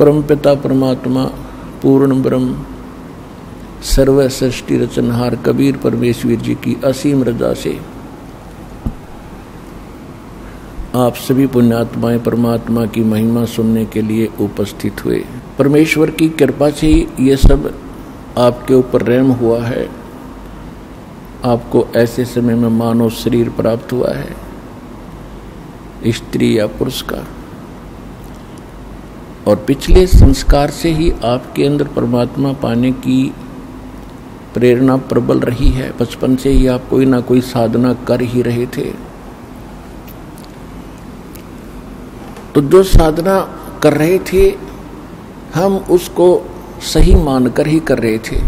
परमपिता परमात्मा पूर्ण ब्रह्म सर्व सृष्टि रचनहार कबीर परमेश्वर जी की असीम रजा से आप सभी पुण्यात्माएं परमात्मा की महिमा सुनने के लिए उपस्थित हुए। परमेश्वर की कृपा से ये सब आपके ऊपर रहम हुआ है। आपको ऐसे समय में मानव शरीर प्राप्त हुआ है, स्त्री या पुरुष का, और पिछले संस्कार से ही आपके अंदर परमात्मा पाने की प्रेरणा प्रबल रही है। बचपन से ही आप कोई ना कोई साधना कर ही रहे थे। तो जो साधना कर रहे थे हम उसको सही मानकर ही कर रहे थे।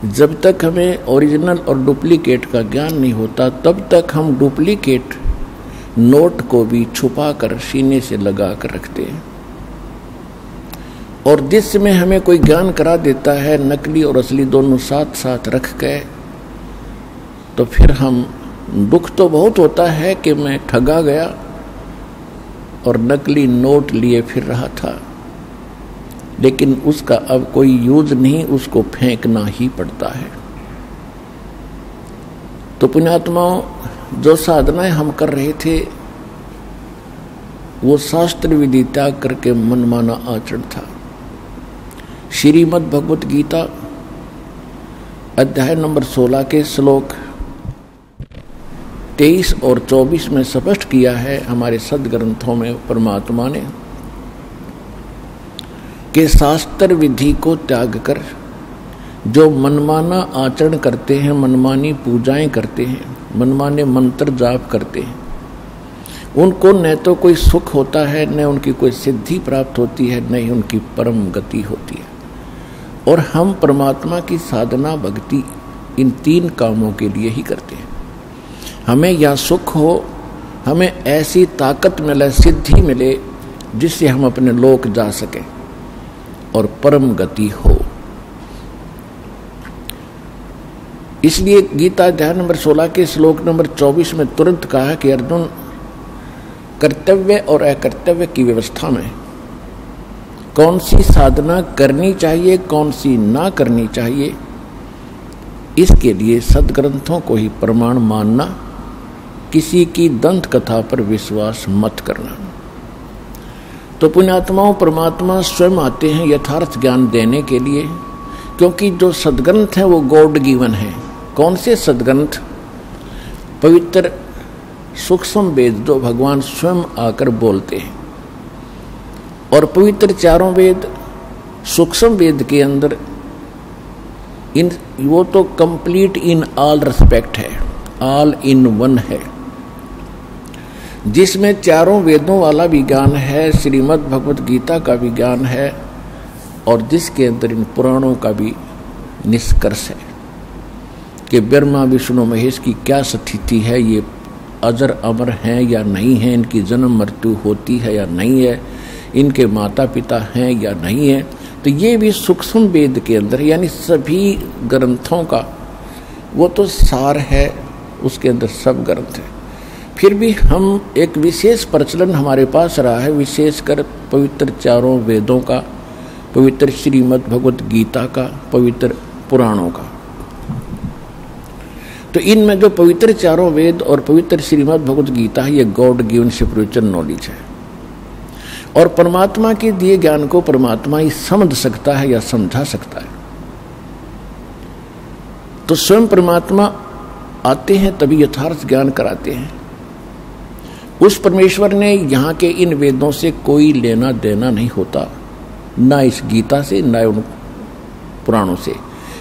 जब तक हमें ओरिजिनल और डुप्लीकेट का ज्ञान नहीं होता तब तक हम डुप्लीकेट नोट को भी छुपा कर सीने से लगा कर रखते हैं। और जिस समय हमें कोई ज्ञान करा देता है नकली और असली दोनों साथ साथ रख के, तो फिर हम दुख तो बहुत होता है कि मैं ठगा गया और नकली नोट लिए फिर रहा था, लेकिन उसका अब कोई यूज नहीं, उसको फेंकना ही पड़ता है। तो पुण्यात्माओं, जो साधनाएं हम कर रहे थे वो शास्त्र विधि त्याग करके मनमाना आचरण था। श्रीमद् भगवत गीता अध्याय नंबर 16 के श्लोक 23 और 24 में स्पष्ट किया है हमारे सदग्रंथों में परमात्मा ने कि शास्त्र विधि को त्याग कर जो मनमाना आचरण करते हैं, मनमानी पूजाएं करते हैं, मनमाने मंत्र जाप करते हैं, उनको न तो कोई सुख होता है, न उनकी कोई सिद्धि प्राप्त होती है, न ही उनकी परम गति होती है। और हम परमात्मा की साधना भक्ति इन तीन कामों के लिए ही करते हैं। हमें या सुख हो, हमें ऐसी ताकत मिले, सिद्धि मिले जिससे हम अपने लोक जा सकें और परम गति हो। इसलिए गीता अध्याय नंबर 16 के श्लोक नंबर 24 में तुरंत कहा कि अर्जुन, कर्तव्य और अकर्तव्य की व्यवस्था में कौन सी साधना करनी चाहिए, कौन सी ना करनी चाहिए, इसके लिए सदग्रंथों को ही प्रमाण मानना, किसी की दंत कथा पर विश्वास मत करना। तो पुण्यात्माओं, परमात्मा स्वयं आते हैं यथार्थ ज्ञान देने के लिए, क्योंकि जो सदग्रंथ हैं वो गॉड गिवन है। कौन से सदग्रंथ? पवित्र सूक्ष्म वेद जो भगवान स्वयं आकर बोलते हैं, और पवित्र चारों वेद सूक्ष्म वेद के अंदर वो तो कंप्लीट इन ऑल रिस्पेक्ट है, ऑल इन वन है, जिसमें चारों वेदों वाला भी ज्ञान है, श्रीमद् भगवत गीता का भी ज्ञान है, और जिसके अंदर इन पुराणों का भी निष्कर्ष है कि ब्रह्मा विष्णु महेश की क्या स्थिति है, ये अजर अमर हैं या नहीं है, इनकी जन्म मृत्यु होती है या नहीं है, इनके माता पिता हैं या नहीं है। तो ये भी सूक्ष्म वेद के अंदर, यानी सभी ग्रंथों का वो तो सार है, उसके अंदर सब ग्रंथ है। फिर भी हम एक विशेष प्रचलन हमारे पास रहा है, विशेषकर पवित्र चारों वेदों का, पवित्र श्रीमद् भगवत गीता का, पवित्र पुराणों का। तो इनमें जो पवित्र चारों वेद और पवित्र श्रीमद् भगवत गीता है, ये गॉड गिवन स्पिरिचुअल नॉलेज है, और परमात्मा के दिए ज्ञान को परमात्मा ही समझ सकता है या समझा सकता है। तो स्वयं परमात्मा आते हैं तभी यथार्थ ज्ञान कराते हैं। उस परमेश्वर ने यहाँ के इन वेदों से कोई लेना देना नहीं होता, ना इस गीता से, ना उन पुराणों से,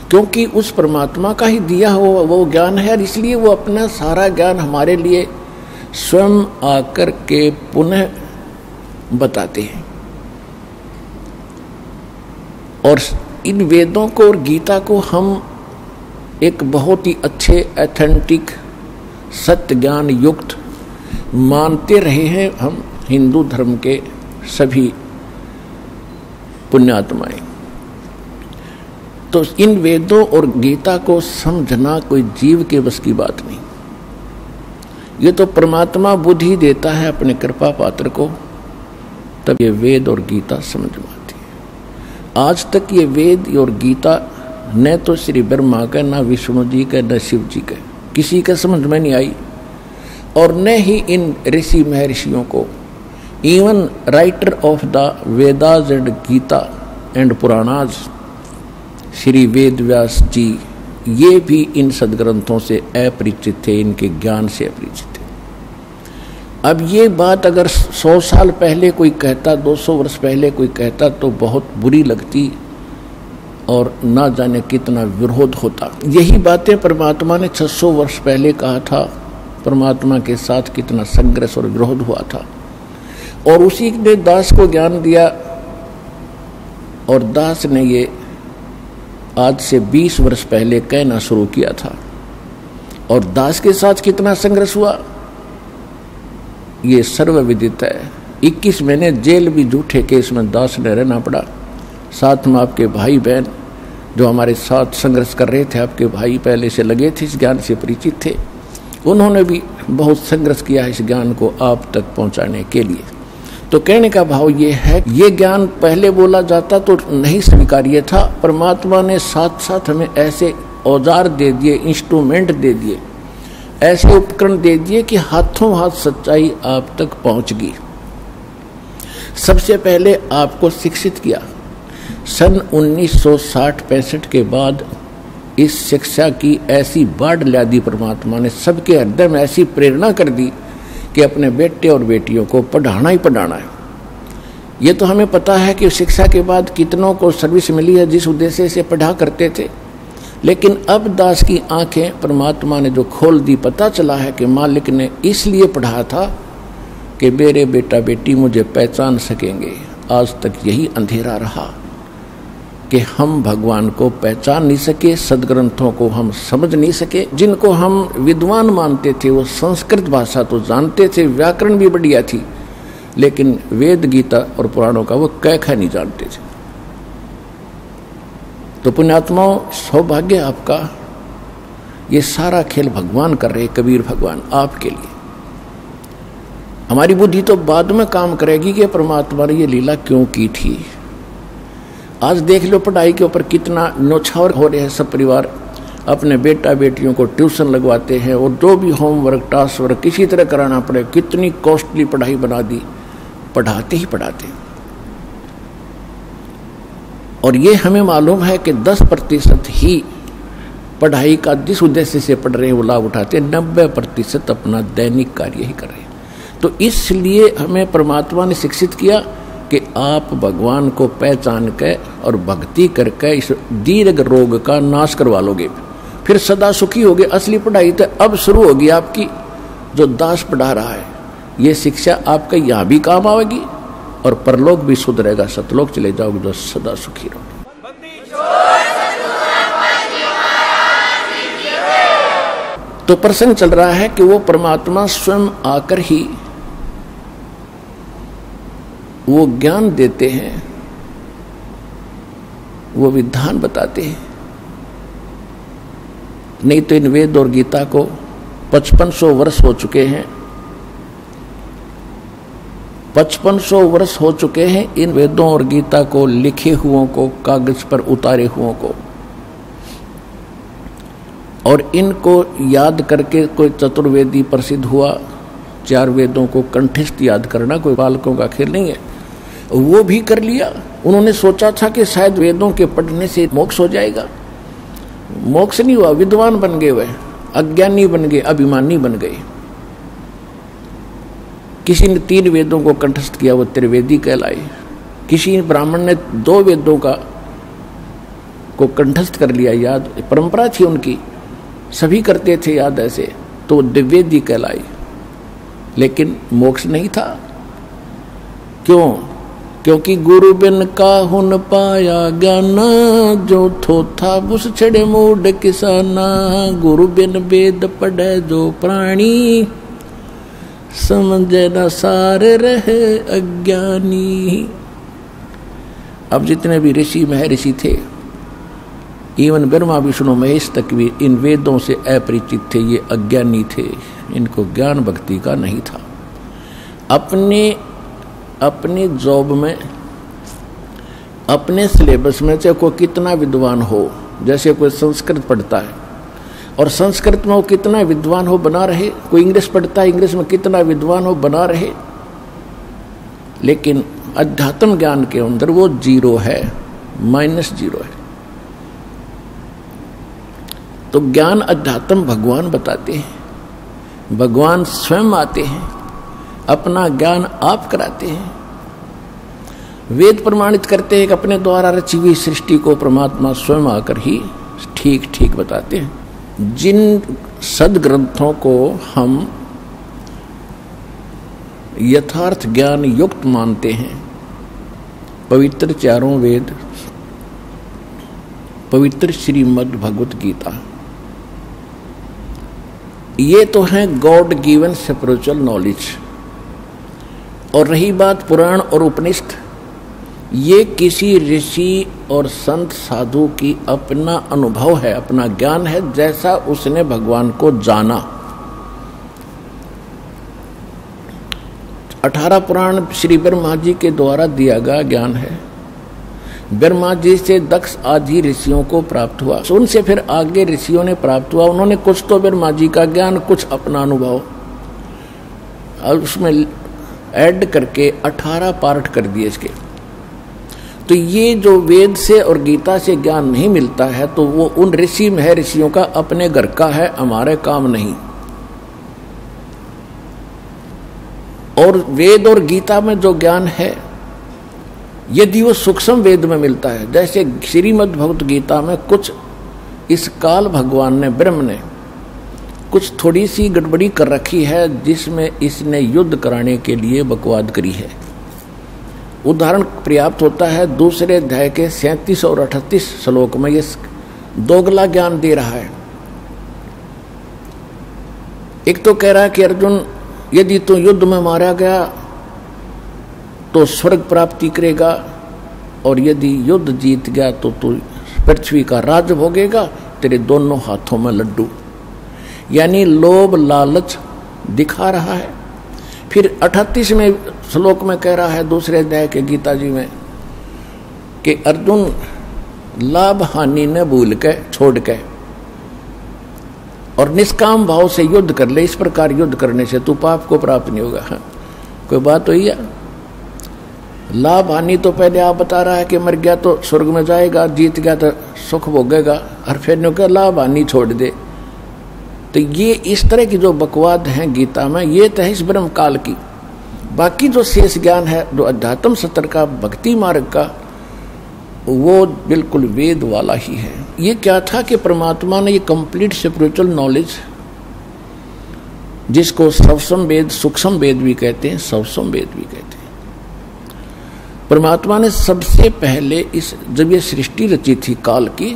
क्योंकि उस परमात्मा का ही दिया हुआ वो ज्ञान है, और इसलिए वो अपना सारा ज्ञान हमारे लिए स्वयं आकर के पुनः बताते हैं। और इन वेदों को और गीता को हम एक बहुत ही अच्छे ऑथेंटिक सत्य ज्ञान युक्त मानते रहे हैं हम हिंदू धर्म के सभी पुण्यात्माएं। तो इन वेदों और गीता को समझना कोई जीव के बस की बात नहीं, ये तो परमात्मा बुद्धि देता है अपने कृपा पात्र को तब ये वेद और गीता समझ में आती है। आज तक ये वेद और गीता न तो श्री ब्रह्मा का, न विष्णु जी का, न शिव जी का, किसी का समझ में नहीं आई, और न ही इन ऋषि महर्षियों को। Even writer of the Vedas and Gita and Puranas Shri Ved Vyas ji, ये भी इन सदग्रंथों से अपरिचित थे, इनके ज्ञान से अपरिचित थे। अब ये बात अगर 100 साल पहले कोई कहता, 200 वर्ष पहले कोई कहता तो बहुत बुरी लगती और ना जाने कितना विरोध होता। यही बातें परमात्मा ने 600 वर्ष पहले कहा था। परमात्मा के साथ कितना संघर्ष और विरोध हुआ था, और उसी ने दास को ज्ञान दिया, और दास ने ये आज से 20 वर्ष पहले कहना शुरू किया था। और दास के साथ कितना संघर्ष हुआ ये सर्वविदित है। 21 महीने जेल भी झूठे केस में दास ने रहना पड़ा। साथ में आपके भाई बहन जो हमारे साथ संघर्ष कर रहे थे, आपके भाई पहले से लगे थे, इस ज्ञान से परिचित थे, उन्होंने भी बहुत संघर्ष किया इस ज्ञान को आप तक पहुंचाने के लिए। तो कहने का भाव ये है, ये ज्ञान पहले बोला जाता तो नहीं स्वीकार्य था। परमात्मा ने साथ साथ हमें ऐसे औजार दे दिए, इंस्ट्रूमेंट दे दिए, ऐसे उपकरण दे दिए कि हाथों हाथ सच्चाई आप तक पहुंच गई। सबसे पहले आपको शिक्षित किया। सन 1960-65 के बाद इस शिक्षा की ऐसी बाढ़ ला दी परमात्मा ने, सबके हृदय में ऐसी प्रेरणा कर दी कि अपने बेटे और बेटियों को पढ़ाना ही पढ़ाना है। ये तो हमें पता है कि शिक्षा के बाद कितनों को सर्विस मिली है जिस उद्देश्य से पढ़ा करते थे, लेकिन अब दास की आंखें परमात्मा ने जो खोल दी, पता चला है कि मालिक ने इसलिए पढ़ा था कि मेरे बेटा बेटी मुझे पहचान सकेंगे। आज तक यही अंधेरा रहा कि हम भगवान को पहचान नहीं सके, सदग्रंथों को हम समझ नहीं सके। जिनको हम विद्वान मानते थे वो संस्कृत भाषा तो जानते थे, व्याकरण भी बढ़िया थी, लेकिन वेद गीता और पुराणों का वो कैखा नहीं जानते थे। तो पुण्यात्माओं, सौभाग्य आपका, ये सारा खेल भगवान कर रहे, कबीर भगवान आपके लिए। हमारी बुद्धि तो बाद में काम करेगी कि परमात्मा ने ये लीला क्यों की थी। आज देख लो पढ़ाई के ऊपर कितना न्योछावर हो रहे हैं। सब परिवार अपने बेटा बेटियों को ट्यूशन लगवाते हैं, और जो भी होमवर्क टास्क वर्क किसी तरह कराना पड़े, कितनी कॉस्टली पढ़ाई बना दी, पढ़ाते ही पढ़ाते। और ये हमें मालूम है कि 10% ही पढ़ाई का जिस उद्देश्य से पढ़ रहे हैं वो लाभ उठाते हैं, 90% अपना दैनिक कार्य ही कर रहे हैं। तो इसलिए हमें परमात्मा ने शिक्षित किया कि आप भगवान को पहचान के और भक्ति करके इस दीर्घ रोग का नाश करवा लोगे, फिर सदा सुखी होगे। असली पढ़ाई तो अब शुरू होगी आपकी, जो दास पढ़ा रहा है। ये शिक्षा आपका यहाँ भी काम आएगी और परलोक भी सुधरेगा, सतलोक चले जाओगे तो सदा सुखी रहोगे। तो प्रसंग चल रहा है कि वो परमात्मा स्वयं आकर ही वो ज्ञान देते हैं, वो विधान बताते हैं। नहीं तो इन वेद और गीता को 5500 वर्ष हो चुके हैं, 5500 वर्ष हो चुके हैं इन वेदों और गीता को लिखे हुओं को, कागज पर उतारे हुओं को। और इनको याद करके कोई चतुर्वेदी प्रसिद्ध हुआ। 4 वेदों को कंठस्थ याद करना कोई बालकों का खेल नहीं है, वो भी कर लिया। उन्होंने सोचा था कि शायद वेदों के पढ़ने से मोक्ष हो जाएगा, मोक्ष नहीं हुआ। विद्वान बन गए, वह अज्ञानी बन गए, अभिमानी बन गए। किसी ने 3 वेदों को कंठस्थ किया, वो त्रिवेदी कहलाए। किसी ब्राह्मण ने 2 वेदों को कंठस्थ कर लिया, याद परंपरा थी उनकी, सभी करते थे याद ऐसे, तो दिव्यवेदी कहलाई। लेकिन मोक्ष नहीं था। क्यों? क्योंकि गुरु बिन काहू न पाया ज्ञाना, जो थोथा बुस छड़े मूड किसाना। गुरु बिन वेद पढ़े जो प्राणी, समझे न सारे रहे अज्ञानी। अब जितने भी ऋषि महर्षि थे, इवन ब्रह्मा विष्णु महेश तक भी इन वेदों से अपरिचित थे, ये अज्ञानी थे, इनको ज्ञान भक्ति का नहीं था। अपने अपनी जॉब में, अपने सिलेबस में चाहे कोई कितना विद्वान हो, जैसे कोई संस्कृत पढ़ता है और संस्कृत में वो कितना विद्वान हो बना रहे, कोई इंग्लिश पढ़ता है, इंग्लिश में कितना विद्वान हो बना रहे, लेकिन अध्यात्म ज्ञान के अंदर वो 0 है, -0 है। तो ज्ञान अध्यात्म भगवान बताते हैं, भगवान स्वयं आते हैं, अपना ज्ञान आप कराते हैं। वेद प्रमाणित करते हैं कि अपने द्वारा रची हुई सृष्टि को परमात्मा स्वयं आकर ही ठीक ठीक बताते हैं। जिन सदग्रंथों को हम यथार्थ ज्ञान युक्त मानते हैं, पवित्र चारों वेद, पवित्र श्रीमद् भगवत गीता, ये तो है गॉड गिवन स्पिरिचुअल नॉलेज। और रही बात पुराण और उपनिषद, ये किसी ऋषि और संत साधु की अपना अनुभव है, अपना ज्ञान है, जैसा उसने भगवान को जाना। 18 पुराण श्री ब्रह्मा जी के द्वारा दिया गया ज्ञान है। ब्रह्मा जी से दक्ष आदि ऋषियों को प्राप्त हुआ, उनसे फिर आगे ऋषियों ने प्राप्त हुआ। उन्होंने कुछ तो ब्रह्मा जी का ज्ञान, कुछ अपना अनुभव, और उसमें ऐड करके 18 पार्ट कर दिए इसके। तो ये जो वेद से और गीता से ज्ञान नहीं मिलता है, तो वो उन ऋषि में है, ऋषियों का अपने घर का है, हमारे काम नहीं। और वेद और गीता में जो ज्ञान है, यदि वो सूक्ष्म वेद में मिलता है, जैसे श्रीमद् भगवत गीता में कुछ इस काल भगवान ने, ब्रह्म ने कुछ थोड़ी सी गड़बड़ी कर रखी है, जिसमें इसने युद्ध कराने के लिए बकवाद करी है। उदाहरण पर्याप्त होता है, दूसरे अध्याय के 37 और 38 श्लोक में ये दोगला ज्ञान दे रहा है। एक तो कह रहा है कि अर्जुन, यदि तू युद्ध में मारा गया तो स्वर्ग प्राप्ति करेगा, और यदि युद्ध जीत गया तो तू पृथ्वी का राज भोगेगा, तेरे दोनों हाथों में लड्डू। यानी लोभ लालच दिखा रहा है। फिर 38वें श्लोक में कह रहा है, दूसरे अध्याय के गीता जी में, कि अर्जुन लाभ हानि न भूल के, छोड़ के, और निष्काम भाव से युद्ध कर ले। इस प्रकार युद्ध करने से तू पाप को प्राप्त नहीं होगा। हाँ, कोई बात हुई है? लाभ हानि तो पहले आप बता रहा है कि मर गया तो स्वर्ग में जाएगा, जीत गया तो सुख भोगेगा, और फिर नो क्या लाभ हानि छोड़ दे। तो ये इस तरह की जो बकवाद हैं गीता में, ये तो है इस ब्रह्म काल की। बाकी जो शेष ज्ञान है, जो अध्यात्म सत्र का, भक्ति मार्ग का, वो बिल्कुल वेद वाला ही है। ये क्या था कि परमात्मा ने ये कंप्लीट स्पिरिचुअल नॉलेज, जिसको सवसम वेद, सूक्ष्म वेद भी कहते हैं, सवसम वेद भी कहते हैं, परमात्मा ने सबसे पहले जब ये सृष्टि रची थी काल की,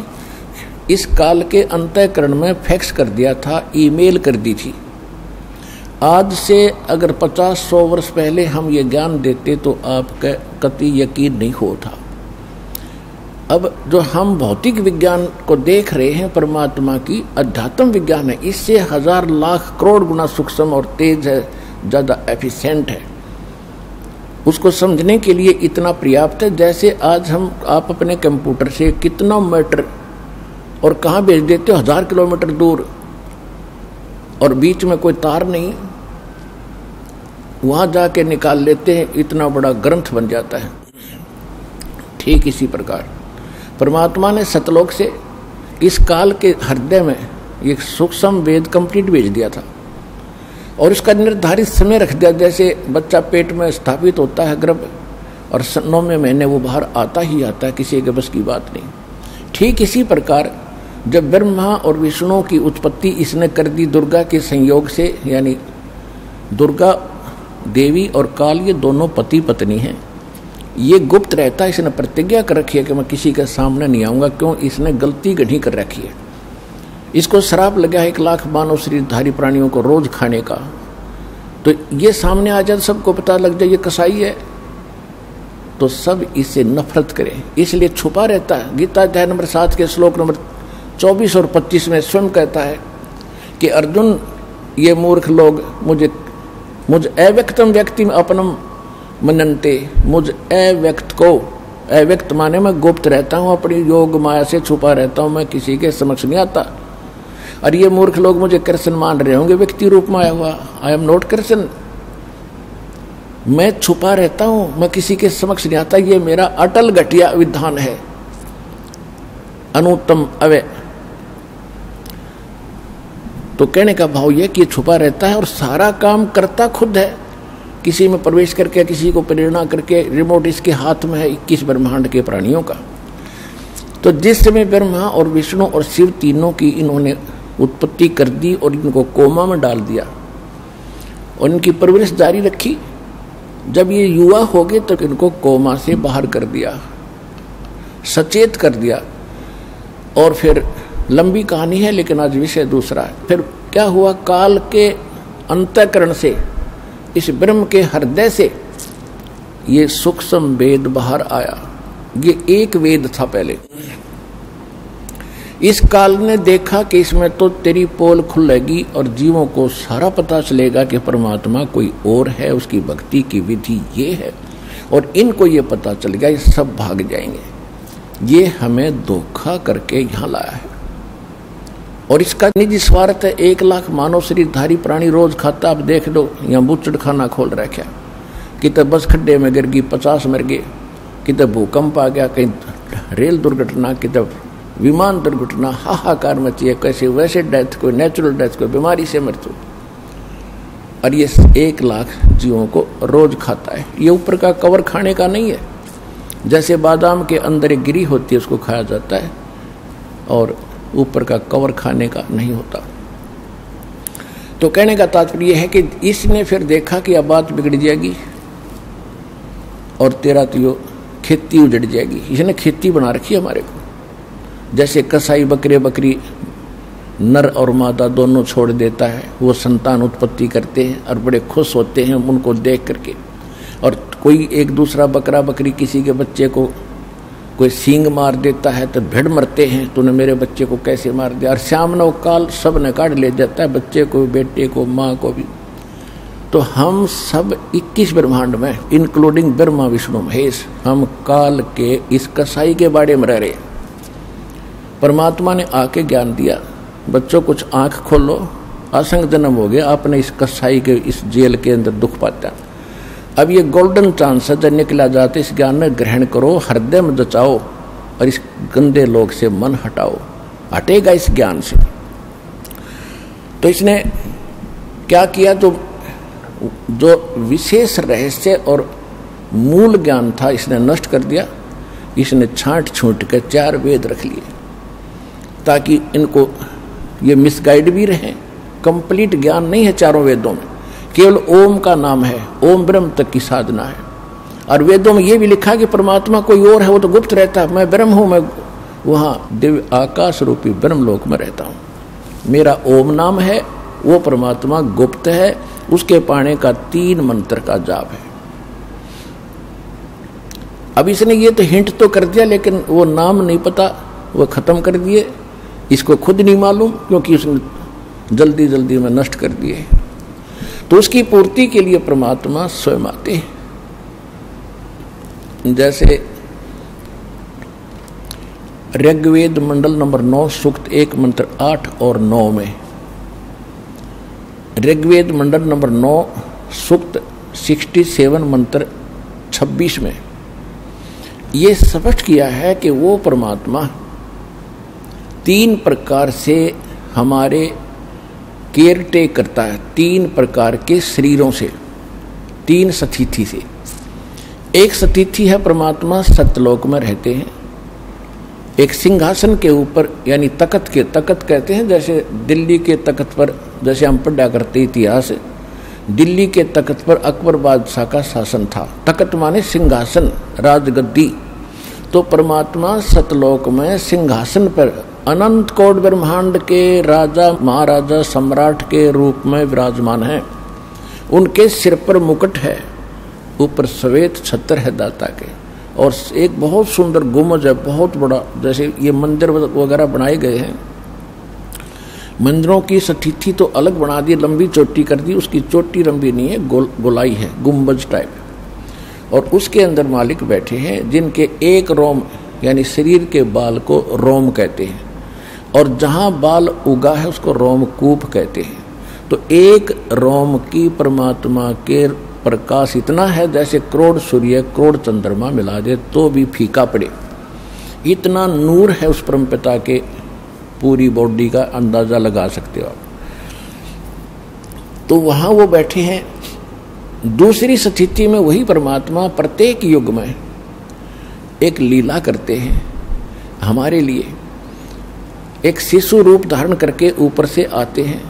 इस काल के अंतःकरण में फैक्स कर दिया था, ईमेल कर दी थी। आज से अगर 50-100 वर्ष पहले हम ये ज्ञान देते तो आपका कतई यकीन नहीं होता। अब जो हम भौतिक विज्ञान को देख रहे हैं, परमात्मा की अध्यात्म विज्ञान है, इससे 1000 लाख करोड़ गुना सूक्ष्म और तेज है, ज़्यादा एफिशिएंट है। उसको समझने के लिए इतना पर्याप्त है, जैसे आज आप अपने कंप्यूटर से कितना मीटर और कहाँ भेज देते हो, 1000 किलोमीटर दूर, और बीच में कोई तार नहीं, वहाँ जाके निकाल लेते हैं, इतना बड़ा ग्रंथ बन जाता है। ठीक इसी प्रकार परमात्मा ने सतलोक से इस काल के हृदय में ये सूक्ष्म वेद कंप्लीट भेज दिया था, और उसका निर्धारित समय रख दिया। जैसे बच्चा पेट में स्थापित होता है गर्भ, और 9वें महीने वो बाहर आता ही आता है, किसी के बस की बात नहीं। ठीक इसी प्रकार जब ब्रह्मा और विष्णु की उत्पत्ति इसने कर दी दुर्गा के संयोग से, यानी दुर्गा देवी और काल ये दोनों पति पत्नी हैं। ये गुप्त रहता है, इसने प्रतिज्ञा कर रखी है कि मैं किसी के सामने नहीं आऊँगा। क्यों? इसने गलती गढ़ी कर रखी है। इसको श्राप लगा है 1 लाख मानव शरीरधारी प्राणियों को रोज खाने का। तो ये सामने आ जाए, सबको पता लग जाए ये कसाई है, तो सब इससे नफरत करें, इसलिए छुपा रहता है। गीता अध्याय नंबर 7 के श्लोक नंबर 24 और 25 में स्वयं कहता है कि अर्जुन, ये मूर्ख लोग मुझ अव्यक्तम व्यक्ति में अपनम मनन्ते, मुझ अव्यक्त को, अव्यक्त माने मैं गुप्त रहता हूँ, अपनी योग माया से छुपा रहता हूँ, मैं किसी के समक्ष नहीं आता। और ये मूर्ख लोग मुझे कृष्ण मान रहे होंगे व्यक्ति रूप में आया हुआ, आई एम नॉट कृष्ण, मैं छुपा रहता हूं, मैं किसी के समक्ष नहीं आता, ये मेरा अटल घटिया विधान है, अनुत्तम अव्यय। तो कहने का भाव यह कि छुपा रहता है और सारा काम करता खुद है, किसी में प्रवेश करके, किसी को प्रेरणा करके। रिमोट इसके हाथ में है 21 ब्रह्मांड के प्राणियों का। तो जिस समय ब्रह्मा और विष्णु और शिव तीनों की इन्होंने उत्पत्ति कर दी और इनको कोमा में डाल दिया और इनकी परवरिश जारी रखी, जब ये युवा हो गए तो इनको कोमा से बाहर कर दिया, सचेत कर दिया। और फिर लंबी कहानी है, लेकिन आज विषय दूसरा है। फिर क्या हुआ, काल के अंतःकरण से, इस ब्रह्म के हृदय से ये सूक्ष्म वेद बाहर आया। ये एक वेद था पहले। इस काल ने देखा कि इसमें तो तेरी पोल खुलेगी और जीवों को सारा पता चलेगा कि परमात्मा कोई और है, उसकी भक्ति की विधि ये है, और इनको ये पता चल गया, ये सब भाग जाएंगे। ये हमें धोखा करके यहाँ लाया है और इसका निजी स्वार्थ है। 1 लाख मानव शरीरधारी प्राणी रोज खाता, आप देख लो, यहाँ बुचड़ खाना खोल रखा, कितने बस खड्डे में गिर गई 50 मर गए, कितने भूकंप आ गया, कहीं रेल दुर्घटना, कितने विमान दुर्घटना, हाहाकार मची है, कैसे वैसे डेथ, कोई नेचुरल डेथ, कोई बीमारी से मृत्यु। और ये 1 लाख जीवों को रोज खाता है। ये ऊपर का कवर खाने का नहीं है, जैसे बादाम के अंदर एक गिरी होती है उसको खाया जाता है, और ऊपर का कवर खाने का नहीं होता। तो कहने का तात्पर्य है कि इसने फिर देखा कि अब बात बिगड़ जाएगी और तेरा तो खेती उजड़ जाएगी। इसने खेती बना रखी है हमारे को, जैसे कसाई बकरे बकरी नर और मादा दोनों छोड़ देता है, वो संतान उत्पत्ति करते हैं और बड़े खुश होते हैं उनको देख करके। और कोई एक दूसरा बकरा बकरी किसी के बच्चे को कोई सींग मार देता है तो भिड़ मरते हैं, तूने मेरे बच्चे को कैसे मार दिया। और श्याम नव काल सब ने काट ले जाता है, बच्चे को, बेटे को, माँ को भी। तो हम सब 21 ब्रह्मांड में, इंक्लूडिंग ब्रह्मा विष्णु महेश, हम काल के इस कसाई के बाड़े में रह रहे। परमात्मा ने आके ज्ञान दिया, बच्चों कुछ आंख खोलो, असंग जन्म हो गया, आपने इस कसाई के इस जेल के अंदर दुख पाता। अब ये गोल्डन चांस है, जब निकला जाते इस ज्ञान में ग्रहण करो, हृदय में जचाओ और इस गंदे लोग से मन हटाओ, हटेगा इस ज्ञान से। तो इसने क्या किया, तो जो विशेष रहस्य और मूल ज्ञान था इसने नष्ट कर दिया। इसने छांट छूट के 4 वेद रख लिए ताकि इनको ये मिसगाइड भी रहें। कंप्लीट ज्ञान नहीं है चारों वेदों में, केवल ओम का नाम है, ओम ब्रह्म तक की साधना है। और वेदों में ये भी लिखा कि परमात्मा कोई और है, वो तो गुप्त रहता है, मैं ब्रह्म हूं, मैं वहाँ दिव्य आकाश रूपी ब्रह्म लोक में रहता हूँ। मेरा ओम नाम है, वो परमात्मा गुप्त है, उसके पाने का 3 मंत्र का जाप है। अब इसने ये तो हिंट तो कर दिया, लेकिन वो नाम नहीं पता, वो खत्म कर दिए, इसको खुद नहीं मालूम क्योंकि उसने जल्दी जल्दी में नष्ट कर दिए। तो उसकी पूर्ति के लिए परमात्मा स्वयं आते हैं। जैसे ऋग्वेद मंडल नंबर 9 सूक्त 1 मंत्र 8 और 9 में, ऋग्वेद मंडल नंबर 9 सूक्त 67 मंत्र 26 में ये स्पष्ट किया है कि वो परमात्मा 3 प्रकार से हमारे केयर टेक करता है, 3 प्रकार के शरीरों से, 3 स्थिति से। एक स्थिति है परमात्मा सतलोक में रहते हैं, एक सिंहासन के ऊपर यानी तख्त के, तख्त कहते हैं जैसे दिल्ली के तख्त पर, जैसे हम पढ़ा करते इतिहास, दिल्ली के तख्त पर अकबर बादशाह का शासन था। तख्त माने सिंहासन, राजगद्दी। तो परमात्मा सतलोक में सिंहासन पर अनंत कोट ब्रह्मांड के राजा महाराजा सम्राट के रूप में विराजमान है। उनके सिर पर मुकुट है, ऊपर श्वेत छत्र है दाता के, और एक बहुत सुंदर गुम्बद है, बहुत बड़ा, जैसे ये मंदिर वगैरह बनाए गए हैं। मंदिरों की स्थिति तो अलग बना दी, लंबी चोटी कर दी, उसकी चोटी लंबी नहीं है, गोलाई है, गुम्बज टाइप। और उसके अंदर मालिक बैठे हैं जिनके एक रोम यानी शरीर के बाल को रोम कहते हैं, और जहाँ बाल उगा है उसको रोमकूप कहते हैं। तो एक रोम की परमात्मा के प्रकाश इतना है जैसे करोड़ सूर्य करोड़ चंद्रमा मिला दे तो भी फीका पड़े, इतना नूर है उस परमपिता के। पूरी बॉडी का अंदाजा लगा सकते हो आप। तो वहां वो बैठे हैं। दूसरी स्थिति में वही परमात्मा प्रत्येक युग में एक लीला करते हैं हमारे लिए। एक शिशु रूप धारण करके ऊपर से आते हैं,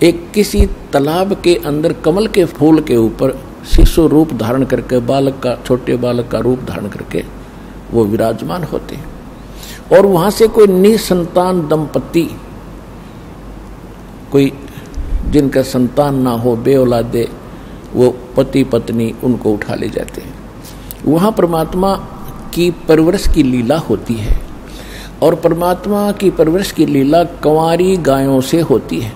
एक किसी तालाब के अंदर कमल के फूल के ऊपर शिशु रूप धारण करके बालक का, छोटे बालक का रूप धारण करके वो विराजमान होते हैं। और वहां से कोई निसंतान दंपति, कोई जिनका संतान ना हो, बेऔलादे, वो पति पत्नी उनको उठा ले जाते हैं। वहां परमात्मा की परवरिश की लीला होती है, और परमात्मा की परवरिश की लीला कंवारी गायों से होती है।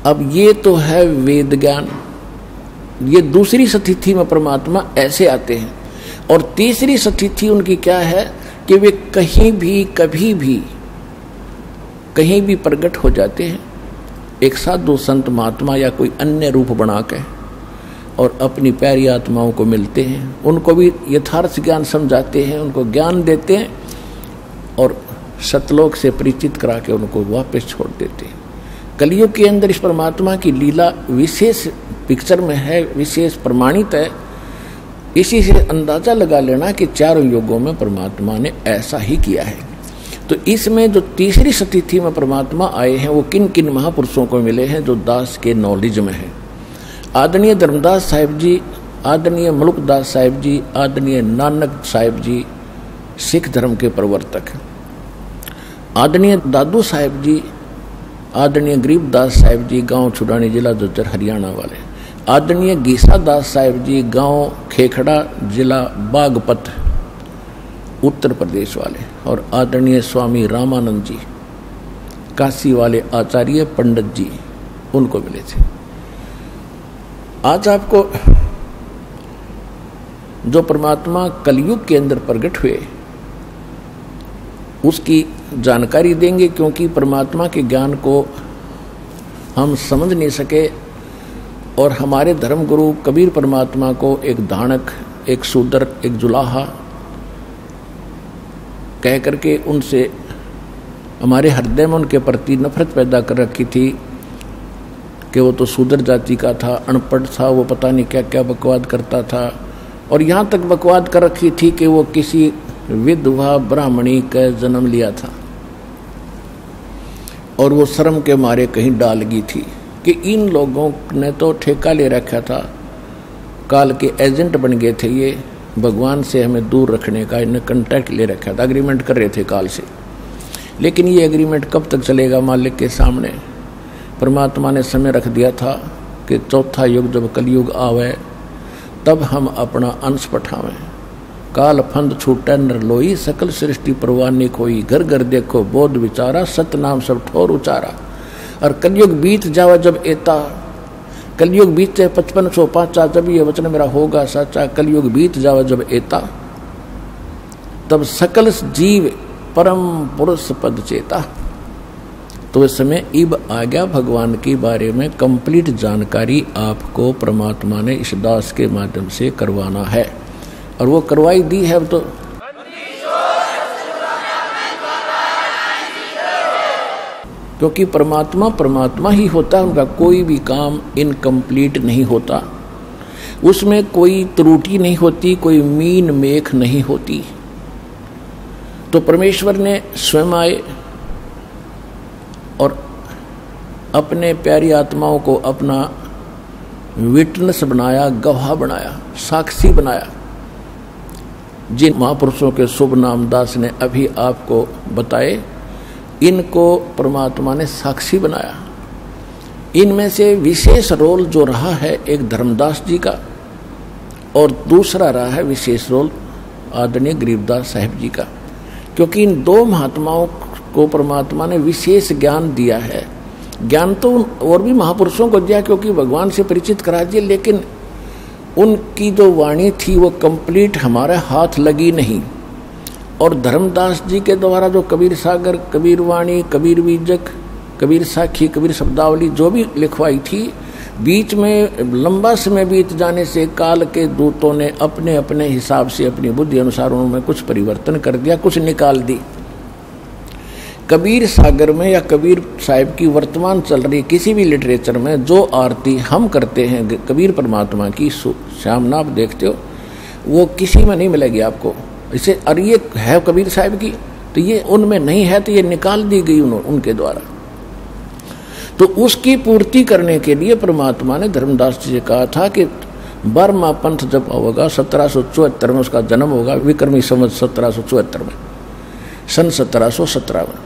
अब ये तो है वेद ज्ञान। ये दूसरी स्थिति में परमात्मा ऐसे आते हैं। और तीसरी स्थिति उनकी क्या है कि वे कहीं भी कभी भी कहीं भी प्रकट हो जाते हैं, एक साधु संत महात्मा या कोई अन्य रूप बना के, और अपनी प्यारी आत्माओं को मिलते हैं, उनको भी यथार्थ ज्ञान समझाते हैं, उनको ज्ञान देते हैं और सतलोक से परिचित करा के उनको वापस छोड़ देते हैं। कलयुग के अंदर इस परमात्मा की लीला विशेष पिक्चर में है, विशेष प्रमाणित है। इसी से अंदाजा लगा लेना कि चारों युगों में परमात्मा ने ऐसा ही किया है। तो इसमें जो तीसरी स्थिति में परमात्मा आए हैं वो किन किन महापुरुषों को मिले हैं जो दास के नॉलेज में है। आदरणीय धर्मदास साहिब जी, आदरणीय मलुकदास साहिब जी, आदरणीय नानक साहिब जी सिख धर्म के प्रवर्तक, आदरणीय दादू साहिब जी, आदरणीय गरीबदास साहिब जी गांव छुड़ानी जिला झज्जर हरियाणा वाले, आदरणीय गीसा दास साहिब जी गांव खेखड़ा जिला बागपत उत्तर प्रदेश वाले, और आदरणीय स्वामी रामानंद जी काशी वाले आचार्य पंडित जी उनको मिले थे। आज आपको जो परमात्मा कलयुग के अंदर प्रकट हुए उसकी जानकारी देंगे, क्योंकि परमात्मा के ज्ञान को हम समझ नहीं सके। और हमारे धर्मगुरु कबीर परमात्मा को एक दानक, एक शूद्र, एक जुलाहा कह करके उनसे हमारे हृदय में उनके प्रति नफरत पैदा कर रखी थी कि वो तो शूद्र जाति का था, अनपढ़ था, वो पता नहीं क्या क्या बकवाद करता था। और यहाँ तक बकवाद कर रखी थी कि वो किसी विधवा ब्राह्मणी का जन्म लिया था, और वो शर्म के मारे कहीं डाल गई थी कि इन लोगों ने तो ठेका ले रखा था, काल के एजेंट बन गए थे, ये भगवान से हमें दूर रखने का इन्हें कॉन्ट्रैक्ट ले रखा था, एग्रीमेंट कर रहे थे काल से। लेकिन ये एग्रीमेंट कब तक चलेगा मालिक के सामने? परमात्मा ने समय रख दिया था कि चौथा युग जब कलयुग आवे तब हम अपना अंश पठावें। काल फंद छूटे नर लोई, सकल सृष्टि परवानी कोई, घर घर देखो बोध विचारा, सत नाम सब ठोर उचारा। और कलयुग बीत जावा जब एता, कलयुग बीते 5505 जब ये वचन मेरा होगा सच्चा, कलयुग बीत जावा जब एता, तब सकल जीव परम पुरुष पद चेता। तो इस समय इब आ गया भगवान के बारे में कंप्लीट जानकारी आपको परमात्मा ने इस दास के माध्यम से करवाना है, और वो करवाई दी है। तो क्योंकि परमात्मा परमात्मा ही होता है, उनका कोई भी काम इनकम्प्लीट नहीं होता, उसमें कोई त्रुटि नहीं होती, कोई मीन मेख नहीं होती। तो परमेश्वर ने स्वयं आए और अपने प्यारी आत्माओं को अपना विटनेस बनाया, गवाह बनाया, साक्षी बनाया। जिन महापुरुषों के शुभ नाम दास ने अभी आपको बताए, इनको परमात्मा ने साक्षी बनाया। इनमें से विशेष रोल जो रहा है एक धर्मदास जी का, और दूसरा रहा है विशेष रोल आदरणीय गरीबदास साहिब जी का, क्योंकि इन दो महात्माओं को परमात्मा ने विशेष ज्ञान दिया है ज्ञान तो और भी महापुरुषों को दिया क्योंकि भगवान से परिचित करा दिए, लेकिन उनकी जो वाणी थी वो कंप्लीट हमारे हाथ लगी नहीं। और धर्मदास जी के द्वारा जो कबीर सागर, कबीर वाणी, कबीर बीजक, कबीर साखी, कबीर शब्दावली जो भी लिखवाई थी, बीच में लंबा समय बीत जाने से काल के दूतों ने अपने अपने हिसाब से अपनी बुद्धि अनुसार उनमें कुछ परिवर्तन कर दिया, कुछ निकाल दी। कबीर सागर में या कबीर साहिब की वर्तमान चल रही किसी भी लिटरेचर में जो आरती हम करते हैं कबीर परमात्मा की, श्यामना आप देखते हो, वो किसी में नहीं मिलेगी आपको। इसे और ये है कबीर साहिब की, तो ये उनमें नहीं है, तो ये निकाल दी गई उनके द्वारा। तो उसकी पूर्ति करने के लिए परमात्मा ने धर्मदास जी से कहा था कि बर्मा पंथ जब होगा 1774 में उसका जन्म होगा, विक्रमी संवत 1774 में, सन 1717 में,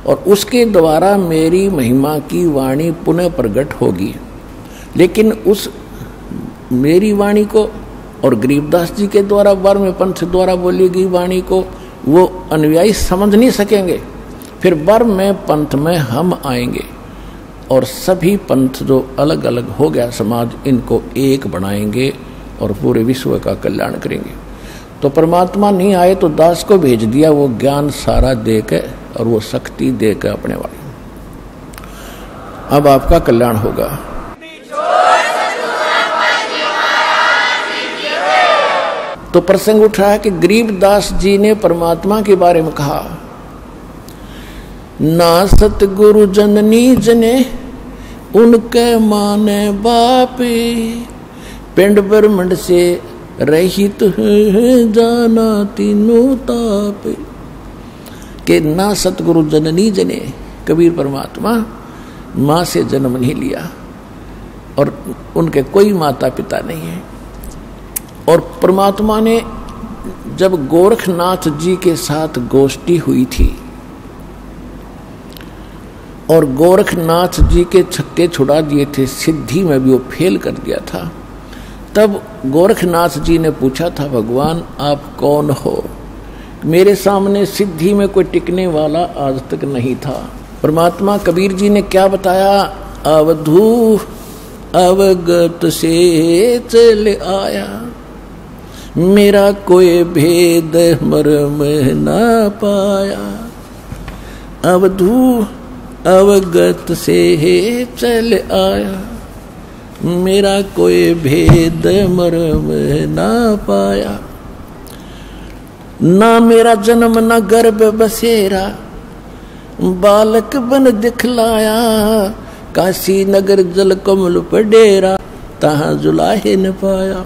और उसके द्वारा मेरी महिमा की वाणी पुनः प्रकट होगी। लेकिन उस मेरी वाणी को और गरीबदास जी के द्वारा बर्म पंथ द्वारा बोली गई वाणी को वो अनुयायी समझ नहीं सकेंगे। फिर बर्म में पंथ में हम आएंगे और सभी पंथ जो अलग अलग हो गया समाज, इनको एक बनाएंगे और पूरे विश्व का कल्याण करेंगे। तो परमात्मा नहीं आए तो दास को भेज दिया, वो ज्ञान सारा दे के और वो शक्ति दे के अपने वाले। अब आपका कल्याण होगा। तो प्रसंग उठा है कि गरीबदास जी ने परमात्मा के बारे में कहा, ना सतगुरु जननी जने उनके माने बापे, पिंड ब्रह्मंड से रहित है जाना तीनों तापे। के ना सतगुरु जननी जने, कबीर परमात्मा माँ से जन्म नहीं लिया और उनके कोई माता पिता नहीं है। और परमात्मा ने जब गोरखनाथ जी के साथ गोष्ठी हुई थी और गोरखनाथ जी के छक्के छुड़ा दिए थे, सिद्धि में भी वो फेल कर दिया था, तब गोरखनाथ जी ने पूछा था, भगवान आप कौन हो? मेरे सामने सिद्धि में कोई टिकने वाला आज तक नहीं था। परमात्मा कबीर जी ने क्या बताया, अवधू अवगत से चल आया, मेरा कोई भेद मर्म न पाया। अवधू अवगत से चल आया, मेरा कोई भेद मर्म न पाया। ना मेरा जन्म न गर्भ बसेरा, बालक बन दिखलाया, काशी नगर जल कमल पर डेरा, तहां जुलाहे न पाया।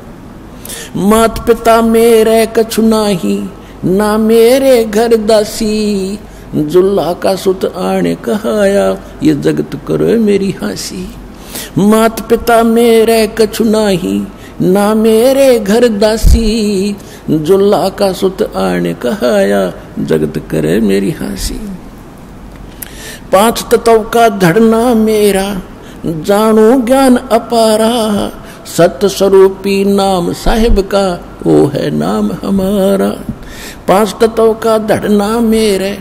मात पिता मेरे कछु नाही, ना मेरे घर दासी, जुल्ला का सुत आने कहाया, ये जगत करो मेरी हंसी। मात पिता मेरे कछु नाही, ना मेरे घर दासी, जुल्ला का सुत आने कहाया, जगत करे मेरी हंसी। पांच तत्व का धड़ना मेरा, जानो ज्ञान अपारा, सत्य स्वरूपी नाम साहिब का, वो है नाम हमारा। पांच तत्व का धड़ना मेरे,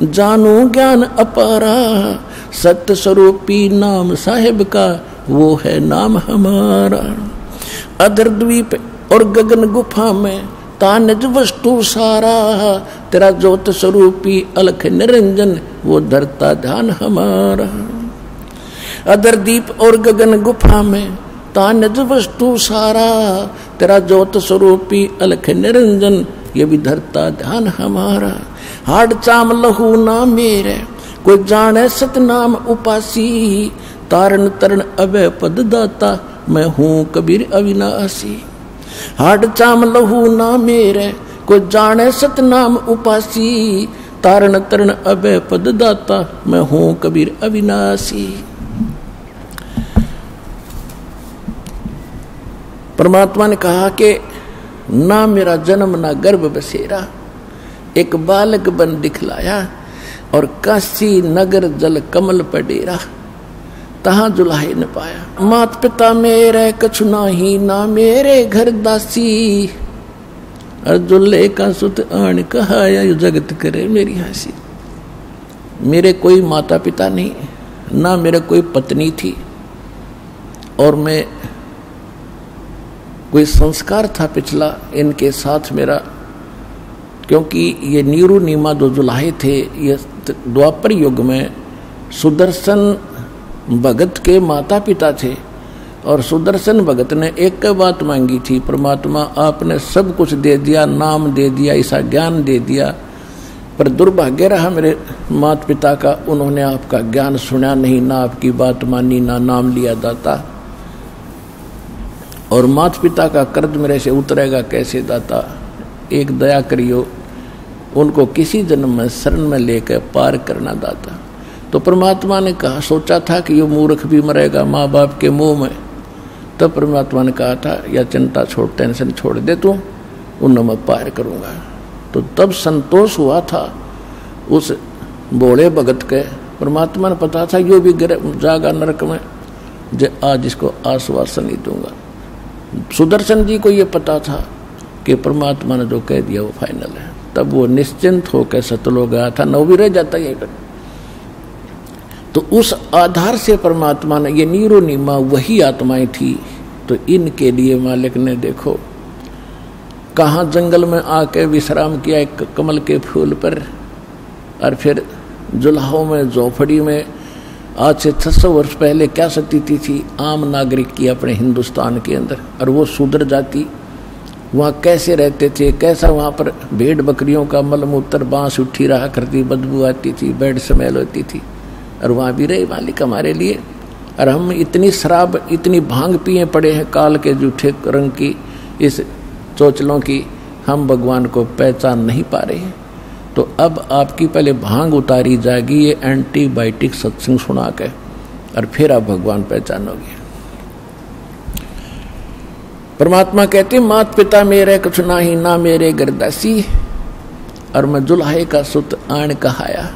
जानो ज्ञान अपारा, सत्य स्वरूपी नाम साहिब का, वो है नाम हमारा। अधर द्वीप और गगन गुफा में तानज वस्तु सारा, तेरा ज्योत स्वरूपी अलख निरंजन, वो धरता ध्यान हमारा। अधर दीप और गगन गुफा में तानज वस्तु सारा, तेरा ज्योत स्वरूपी अलख निरंजन, ये भी धरता ध्यान हमारा। हाड चाम लहू ना मेरे, कोई जाने सतनाम उपासी, तारण तरण अभय पद दाता, मैं हूँ कबीर अविनाशी। हाड चाम लहू ना मेरे, कोई जाने सतनाम उपासी, तारण तरण अभय पद दाता, मैं हूँ कबीर अविनाशी। परमात्मा ने कहा कि ना मेरा जन्म ना गर्भ बसेरा, एक बालक बन दिखलाया, और काशी नगर जल कमल पर डेरा, तहां जुलाहे न पाया। मात पिता मेरे कछु नाही, ना मेरे घर दासी, और जुल्ले का सुत आन कहाया, जगत करे मेरी हंसी। मेरे कोई माता पिता नहीं, ना मेरे कोई पत्नी थी और मैं कोई संस्कार था पिछला इनके साथ मेरा, क्योंकि ये नीरू नीमा जो जुलाहे थे ये द्वापर युग में सुदर्शन भगत के माता पिता थे। और सुदर्शन भगत ने एक बात मांगी थी, परमात्मा आपने सब कुछ दे दिया, नाम दे दिया, ऐसा ज्ञान दे दिया, पर दुर्भाग्य रहा मेरे माता पिता का, उन्होंने आपका ज्ञान सुना नहीं, ना आपकी बात मानी, ना नाम लिया दाता, और माता पिता का कर्ज मेरे से उतरेगा कैसे दाता, एक दया करियो, उनको किसी जन्म में शरण में लेकर पार करना दाता। तो परमात्मा ने कहा, सोचा था कि ये मूर्ख भी मरेगा माँ बाप के मोह में, तब परमात्मा ने कहा था या चिंता छोड़, टेंशन छोड़ दे तू, उन मैं पार करूँगा। तो तब संतोष हुआ था उस भोले भगत के, परमात्मा ने पता था यो भी जागा नरक में, जे आज इसको आश्वासन ही दूंगा। सुदर्शन जी को ये पता था कि परमात्मा ने जो कह दिया वो फाइनल है, तब वो निश्चिंत होकर सतलोक गया था, नौ भी रह जाता यहीं पर। तो उस आधार से परमात्मा ने, ये नीरो नीमा वही आत्माएं थी, तो इनके लिए मालिक ने देखो कहाँ जंगल में आके विश्राम किया एक कमल के फूल पर, और फिर जुलाहों में झोपड़ी में आज से 600 वर्ष पहले क्या स्थिति थी आम नागरिक की अपने हिंदुस्तान के अंदर, और वो शूद्र जाति वहाँ कैसे रहते थे, कैसा वहाँ पर भेड़ बकरियों का मलमूत्र बांस उठी रहा करती, बदबू आती थी, बेड स्मेल होती थी, और वहाँ भी रहे मालिक हमारे लिए। और हम इतनी शराब इतनी भांग पिए पड़े हैं काल के जूठे रंग की, इस चोचलों की, हम भगवान को पहचान नहीं पा रहे हैं। तो अब आपकी पहले भांग उतारी जाएगी ये एंटीबायोटिक सत्संग सुना के, और फिर आप भगवान पहचानोगे। परमात्मा कहते मात पिता मेरे कुछ नाही, ना मेरे गर्दासी, और मैं जुलाहे का सुत आण कहाया,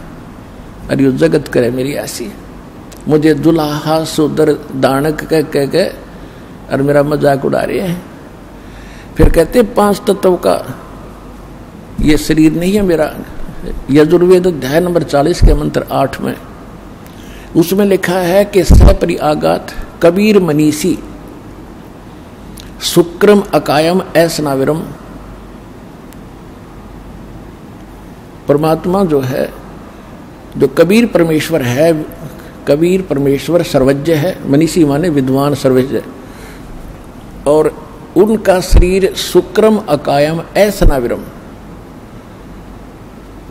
और यो जगत करे मेरी आसी। मुझे दुल्हा सुदर दानक कह के और मेरा मजाक उड़ा रहे हैं। फिर कहते 5 तत्व का ये शरीर नहीं है मेरा। यजुर्वेद अध्याय नंबर 40 के मंत्र 8 में उसमें लिखा है कि सपरि आगात कबीर मनीषी शुक्रम अकायम ऐसनाविरम। परमात्मा जो है, जो कबीर परमेश्वर है, कबीर परमेश्वर सर्वज्ञ है, मनीषी माने विद्वान सर्वज्ञ, और उनका शरीर शुक्रम अकायम ऐसनाविरम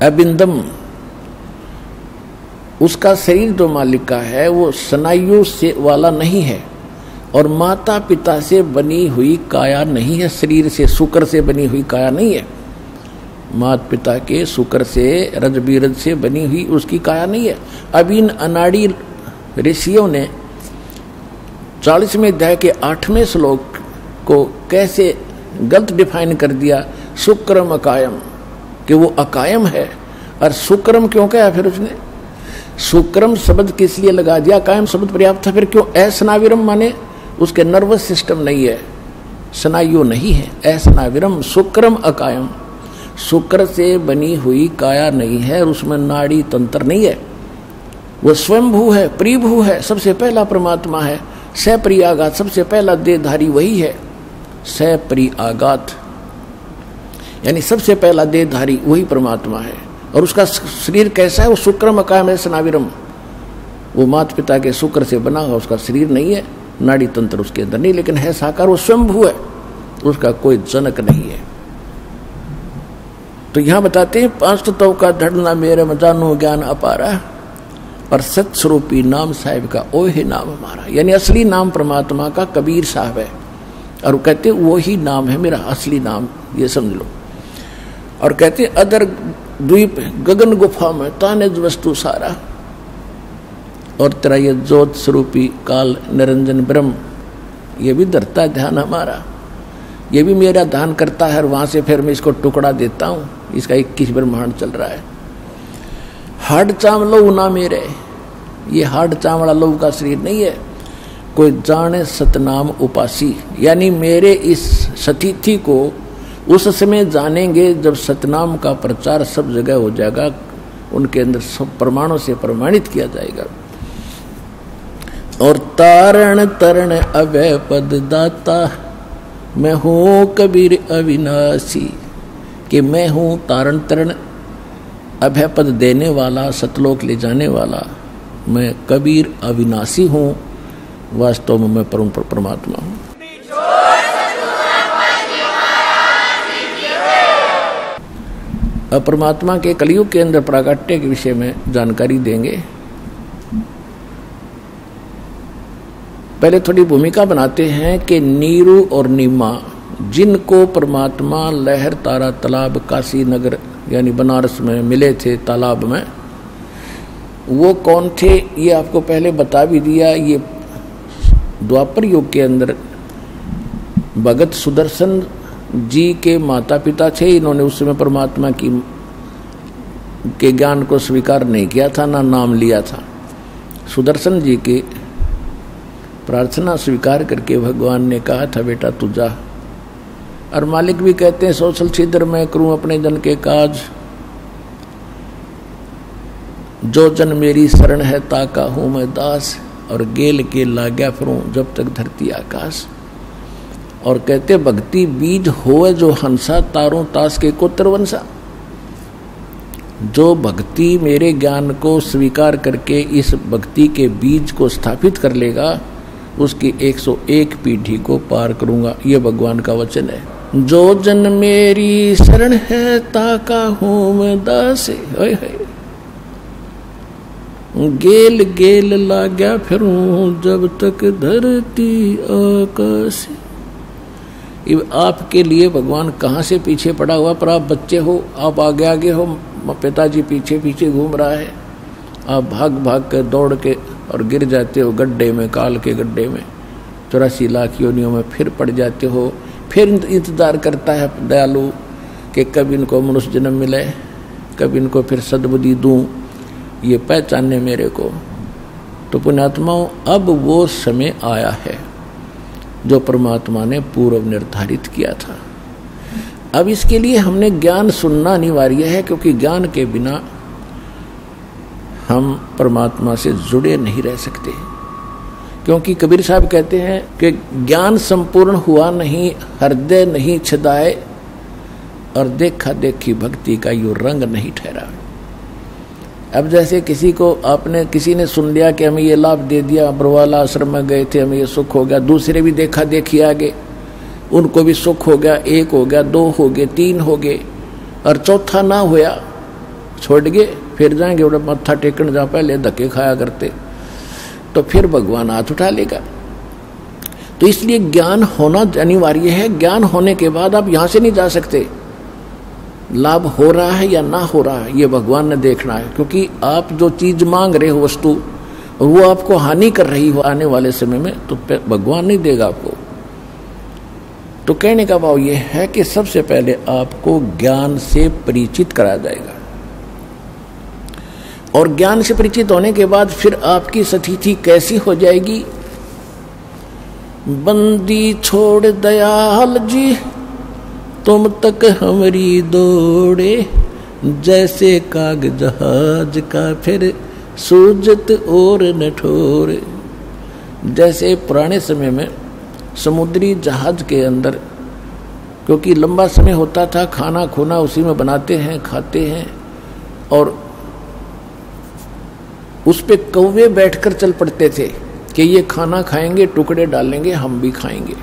अबिंदम। उसका शरीर जो मालिक का है वो स्नायु से वाला नहीं है, और माता पिता से बनी हुई काया नहीं है, शरीर से शुक्र से बनी हुई काया नहीं है, माता पिता के शुक्र से रज बीरज से बनी हुई उसकी काया नहीं है। अब इन अनाड़ी ऋषियों ने 40वें अध्याय के 8वें श्लोक को कैसे गलत डिफाइन कर दिया, शुक्रम अकायम, कि वो अकायम है। और शुक्रम क्यों कहा फिर उसने, शुक्रम शब्द किस लिए लगा दिया, कायम शब्द पर्याप्त था, फिर क्यों ऐसनाविरम माने उसके नर्वस सिस्टम नहीं है, स्नायु नहीं है, ऐसनाविरम शुक्रम अकायम, शुक्र से बनी हुई काया नहीं है, और उसमें नाड़ी तंत्र नहीं है, वो स्वयंभू है, प्रिभू है, सबसे पहला परमात्मा है। सप्रि आगात, सबसे पहला देहधारी वही है, सप्रि आगात यानी सबसे पहला देहधारी वही परमात्मा है। और उसका शरीर कैसा है, वो शुक्रम अकायम ऐसनाविरम, वो माता पिता के शुक्र से बना हुआ उसका शरीर नहीं है, नाड़ी तंत्र उसके अंदर नहीं, लेकिन है साकार, वो स्वयंभू है, उसका कोई जनक नहीं है। तो यहां बताते हैं 5 तत्व का धड़ना मेरे में जानो ज्ञान अपारा, और सत्स्वरूपी नाम साहिब का ओहे नाम हमारा, यानी असली नाम परमात्मा का कबीर साहब है, और वो कहते वो ही नाम है मेरा असली नाम, ये समझ लो। और कहते अदर द्वीप गगन गुफा में तानिज वस्तु सारा, और तेरा ये ज्योत स्वरूपी काल निरंजन ब्रह्म ये भी धरता है ध्यान हमारा, ये भी मेरा ध्यान करता है, और वहां से फिर मैं इसको टुकड़ा देता हूँ, इसका 21 ब्रह्मांड चल रहा है। हाड चाम लो ना मेरे, ये हाड चाम वाला लोग का शरीर नहीं है, कोई जाने सतनाम उपासी, यानी मेरे इस स्थिति को उस समय जानेंगे जब सतनाम का प्रचार सब जगह हो जाएगा, उनके अंदर सब प्रमाणों से प्रमाणित किया जाएगा। और तारण तरण अभय पद दाता, मैं हूँ कबीर अविनाशी, कि मैं हूँ तारण तरण अभय पद देने वाला, सतलोक ले जाने वाला, मैं कबीर अविनाशी हूँ, वास्तव में मैं परम परमात्मा हूँ। अब परमात्मा के कलयुग के अंदर प्राकट्य के विषय में जानकारी देंगे। पहले थोड़ी भूमिका बनाते हैं कि नीरू और नीमा, जिनको परमात्मा लहर तारा तालाब काशी नगर यानी बनारस में मिले थे तालाब में, वो कौन थे ये आपको पहले बता भी दिया। ये द्वापर युग के अंदर भगत सुदर्शन जी के माता पिता थे। इन्होंने उस समय परमात्मा के ज्ञान को स्वीकार नहीं किया था, ना नाम लिया था। सुदर्शन जी की प्रार्थना स्वीकार करके भगवान ने कहा था, बेटा तू जा। और मालिक भी कहते हैं, सोशल छिद्र मैं करूं अपने जन के काज, जो जन मेरी शरण है ताका हूं मैं दास, और गेल के लाग्या फिरूं जब तक धरती आकाश। और कहते भक्ति बीज होए जो हंसा, तारों तास के कोत्र वंशा। जो भक्ति मेरे ज्ञान को स्वीकार करके इस भक्ति के बीज को स्थापित कर लेगा, उसकी 101 पीढ़ी को पार करूंगा, ये भगवान का वचन है। जो जन मेरी शरण है ताका हूं मैं दास, गेल गेल लाग्या फिरूं जब तक धरती आकाश। आपके लिए भगवान कहाँ से पीछे पड़ा हुआ, पर आप बच्चे हो, आप आगे आगे हो, पिताजी पीछे पीछे घूम रहा है, आप भाग भाग कर दौड़ के और गिर जाते हो गड्ढे में, काल के गड्ढे में, 84 लाख योनियों में फिर पड़ जाते हो। फिर इंतजार करता है दयालु कि कब इनको मनुष्य जन्म मिले, कब इनको फिर सद्बुद्धि दूं, ये पहचानने मेरे को। तो पुण्यात्माओं, अब वो समय आया है जो परमात्मा ने पूर्व निर्धारित किया था। अब इसके लिए हमने ज्ञान सुनना अनिवार्य है, क्योंकि ज्ञान के बिना हम परमात्मा से जुड़े नहीं रह सकते। क्योंकि कबीर साहब कहते हैं कि ज्ञान संपूर्ण हुआ नहीं, हृदय नहीं छदाए, और देखा देखी भक्ति का यो रंग नहीं ठहरा। अब जैसे किसी ने सुन लिया कि हमें ये लाभ दे दिया, बरवाला आश्रम में गए थे, हमें ये सुख हो गया, दूसरे भी देखा देखी आगे, उनको भी सुख हो गया, 1 हो गया, 2 हो गए, 3 हो गए, और चौथा ना होया, छोड़ गए, फिर जाएंगे उधर मत्था टेकन जहाँ पहले धक्के खाया करते, तो फिर भगवान हाथ उठा लेगा। तो इसलिए ज्ञान होना अनिवार्य है। ज्ञान होने के बाद आप यहाँ से नहीं जा सकते। लाभ हो रहा है या ना हो रहा है, ये भगवान ने देखना है। क्योंकि आप जो चीज मांग रहे हो वस्तु, वो आपको हानि कर रही हो आने वाले समय में, तो भगवान नहीं देगा आपको। तो कहने का भाव ये है कि सबसे पहले आपको ज्ञान से परिचित कराया जाएगा, और ज्ञान से परिचित होने के बाद फिर आपकी स्थिति कैसी हो जाएगी। बंदी छोड़ दयाल जी तुम तक हमारी दौड़े, जैसे काग जहाज का फिर सूजत और न ठोरे। जैसे पुराने समय में समुद्री जहाज के अंदर, क्योंकि लंबा समय होता था, खाना खूना उसी में बनाते हैं, खाते हैं, और उस पे कौवे बैठकर चल पड़ते थे कि ये खाना खाएंगे, टुकड़े डालेंगे, हम भी खाएंगे।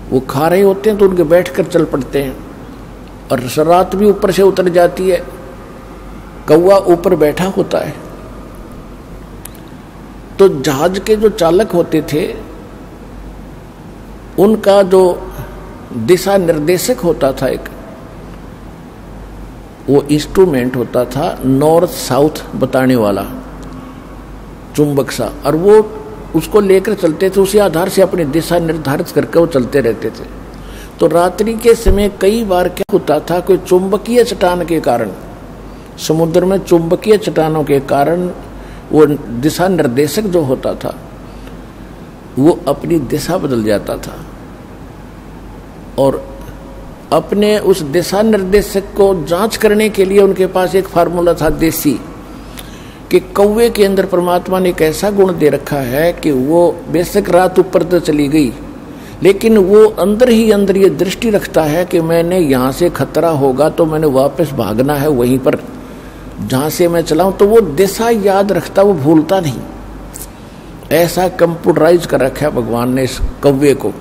वो खा रहे होते हैं तो उनके बैठकर चल पड़ते हैं, और रात भी ऊपर से उतर जाती है, कौवा ऊपर बैठा होता है। तो जहाज के जो चालक होते थे, उनका जो दिशा निर्देशक होता था, एक वो इंस्ट्रूमेंट होता था नॉर्थ साउथ बताने वाला, चुंबक सा, और वो उसको लेकर चलते थे। उसी आधार से अपनी दिशा निर्धारित करके वो चलते रहते थे। तो रात्रि के समय कई बार क्या होता था, कोई चुंबकीय चट्टान के कारण, समुद्र में चुंबकीय चट्टानों के कारण वो दिशा निर्देशक जो होता था वो अपनी दिशा बदल जाता था, और अपने उस दिशा निर्देशक को जांच करने के लिए उनके पास एक फार्मूला था देसी, कि कौवे के अंदर परमात्मा ने एक ऐसा गुण दे रखा है कि वो बेशक रात ऊपर तो चली गई, लेकिन वो अंदर ही अंदर ये दृष्टि रखता है कि मैंने यहाँ से खतरा होगा तो मैंने वापस भागना है वहीं पर जहाँ से मैं चला हूँ। तो वो दिशा याद रखता, वो भूलता नहीं। ऐसा कंप्यूटराइज कर रखा है भगवान ने इस कौवे को।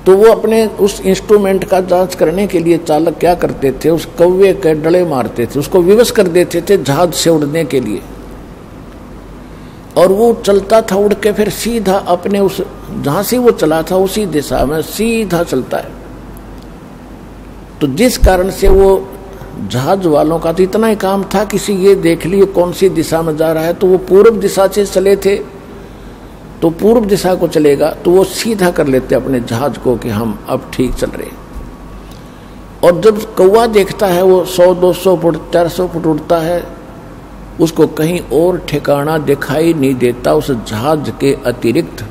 तो वो अपने उस इंस्ट्रूमेंट का जांच करने के लिए चालक क्या करते थे, उस कौवे के डले मारते थे, उसको विवश कर देते थे जहाज से उड़ने के लिए, और वो चलता था उड़ के फिर सीधा अपने उस जहां से वो चला था उसी दिशा में सीधा चलता है। तो जिस कारण से वो जहाज वालों का तो इतना ही काम था, किसी ये देख लिए कौन सी दिशा में जा रहा है, तो वो पूर्व दिशा से चले थे तो पूर्व दिशा को चलेगा, तो वो सीधा कर लेते अपने जहाज को कि हम अब ठीक चल रहे। और जब कौवा देखता है वो 100-200 फुट 400 फुट उड़ता है, उसको कहीं और ठिकाना दिखाई नहीं देता उस जहाज के अतिरिक्त।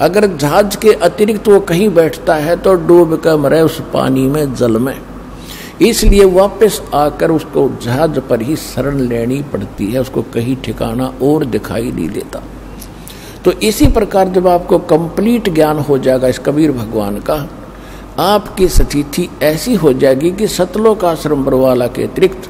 अगर जहाज के अतिरिक्त वो कहीं बैठता है तो डूब कर मरे उस पानी में, जल में। इसलिए वापस आकर उसको जहाज पर ही शरण लेनी पड़ती है, उसको कहीं ठिकाना और दिखाई नहीं देता। तो इसी प्रकार जब आपको कंप्लीट ज्ञान हो जाएगा इस कबीर भगवान का, आपकी स्थिति ऐसी हो जाएगी कि सतलोक आश्रम बरवाला के अतिरिक्त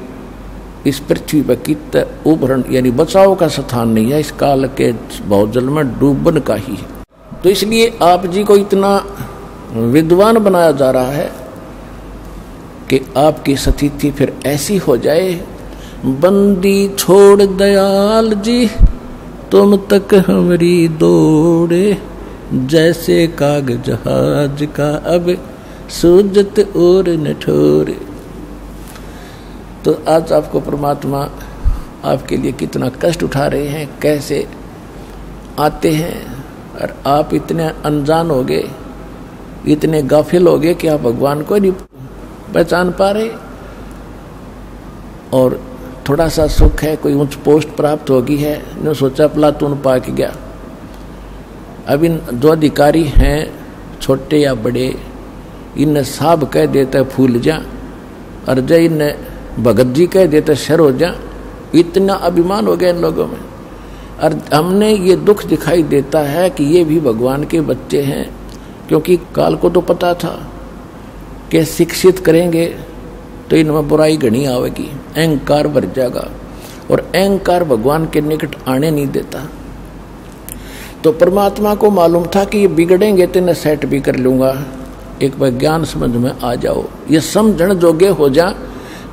इस पृथ्वी पर कित उभरण यानी बचाव का स्थान नहीं है, इस काल के बहुजल में डूबन का ही है। तो इसलिए आप जी को इतना विद्वान बनाया जा रहा है कि आपकी स्थिति फिर ऐसी हो जाए, बंदी छोड़ दयाल जी तुम तक हमारी दौड़े, जैसे कागज जहाज का अब सूजत और न ठोरे। तो आज आपको परमात्मा आपके लिए कितना कष्ट उठा रहे हैं, कैसे आते हैं, और आप इतने अनजान हो गए, इतने गाफिल हो गए कि आप भगवान को नहीं पहचान पा रहे। और थोड़ा सा सुख है, कोई उच्च पोस्ट प्राप्त होगी है, ने सोचा प्लातून पा के गया। अब इन जो अधिकारी हैं छोटे या बड़े, इन साहब कह देते फूल जा, और जय इन भगत जी कह देते शर हो जा। इतना अभिमान हो गया इन लोगों में। और हमने ये दुख दिखाई देता है कि ये भी भगवान के बच्चे हैं, क्योंकि काल को तो पता था कि शिक्षित करेंगे तो इनमें बुराई घनी आवेगी, अहंकार भर जाएगा, और अहंकार भगवान के निकट आने नहीं देता। तो परमात्मा को मालूम था कि ये बिगड़ेंगे तो इन्हें सेट भी कर लूंगा, एक बार ज्ञान समझ में आ जाओ, ये समझण जोगे हो जा,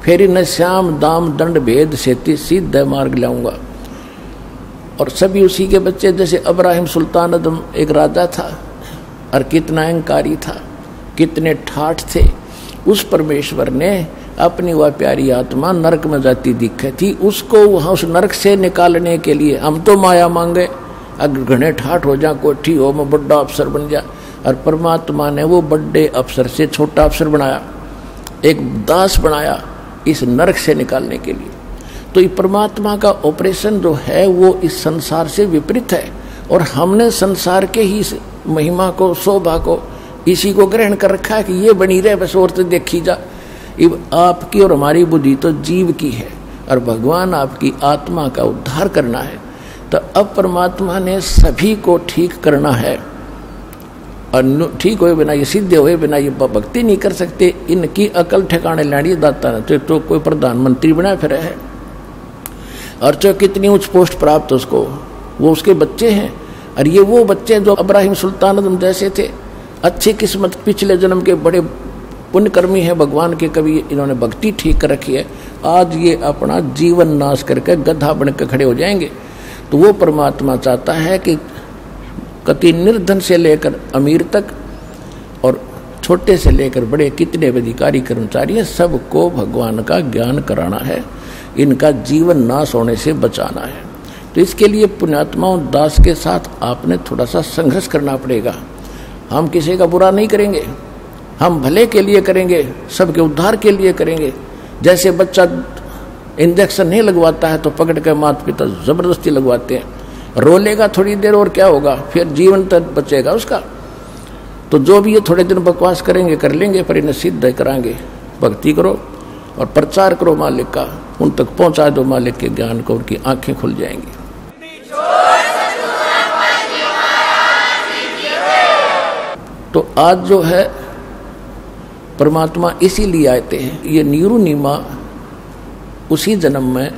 फिर इन्हें श्याम दाम दंड भेद सेती सीधा मार्ग लाऊंगा। और सभी उसी के बच्चे, जैसे अब्राहिम सुल्तान अदम एक राजा था और कितना अहंकारी था, कितने ठाठ थे। उस परमेश्वर ने अपनी वह प्यारी आत्मा नरक में जाती दिखे थी, उसको वहाँ उस नरक से निकालने के लिए हम तो माया मांगे, अगर घने ठाठ हो जा, कोठी हो, मैं बड़ा अफसर बन जा। और परमात्मा ने वो बड़े अफसर से छोटा अफसर बनाया, एक दास बनाया इस नरक से निकालने के लिए। तो ये परमात्मा का ऑपरेशन जो है वो इस संसार से विपरीत है, और हमने संसार के ही महिमा को, शोभा को, इसी को ग्रहण कर रखा है कि ये बनी रहे बस, और तो देखी जा। आपकी और हमारी बुद्धि तो जीव की है, और भगवान आपकी आत्मा का उद्धार करना है। तो अब परमात्मा ने सभी को ठीक करना है, और ठीक हुए बिना, ये सिद्ध हुए बिना ये भक्ति नहीं कर सकते। इनकी अकल ठिकाने लाड़ी दाता ने तो कोई प्रधानमंत्री बना फिर है, और जो कितनी उच्च पोस्ट प्राप्त उसको, वो उसके बच्चे हैं। और ये वो बच्चे जो अब्राहिम सुल्तान जैसे थे, अच्छी किस्मत, पिछले जन्म के बड़े पुण्यकर्मी है भगवान के, कभी इन्होंने भक्ति ठीक कर रखी है, आज ये अपना जीवन नाश करके गधा बनकर खड़े हो जाएंगे। तो वो परमात्मा चाहता है कि कति निर्धन से लेकर अमीर तक, और छोटे से लेकर बड़े कितने अधिकारी कर्मचारी हैं, सबको भगवान का ज्ञान कराना है, इनका जीवन नाश होने से बचाना है। तो इसके लिए पुण्यात्माओं दास के साथ आपने थोड़ा सा संघर्ष करना पड़ेगा। हम किसी का बुरा नहीं करेंगे, हम भले के लिए करेंगे, सबके उद्धार के लिए करेंगे। जैसे बच्चा इंजेक्शन नहीं लगवाता है तो पकड़ कर माता पिता जबरदस्ती लगवाते हैं, रोलेगा थोड़ी देर और क्या होगा, फिर जीवन तक बचेगा उसका। तो जो भी ये थोड़े दिन बकवास करेंगे कर लेंगे, पर इन्हें सिद्ध कराएंगे। भक्ति करो और प्रचार करो मालिक का, उन तक पहुंचा दो मालिक के ज्ञान को, उनकी आंखें खुल जाएंगी। तो आज जो है परमात्मा इसीलिए आते हैं। ये नीरू नीमा उसी जन्म में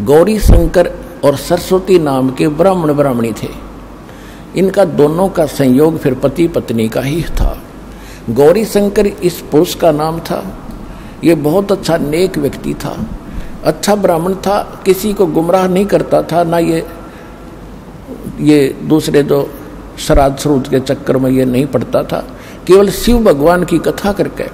गौरी शंकर और सरस्वती नाम के ब्राह्मण ब्राह्मणी थे। इनका दोनों का संयोग फिर पति पत्नी का ही था। गौरी शंकर इस पुरुष का नाम था। ये बहुत अच्छा नेक व्यक्ति था, अच्छा ब्राह्मण था, किसी को गुमराह नहीं करता था, ना ये दूसरे जो श्राद्ध श्रूद के चक्कर में ये नहीं पड़ता था। केवल शिव भगवान की कथा करके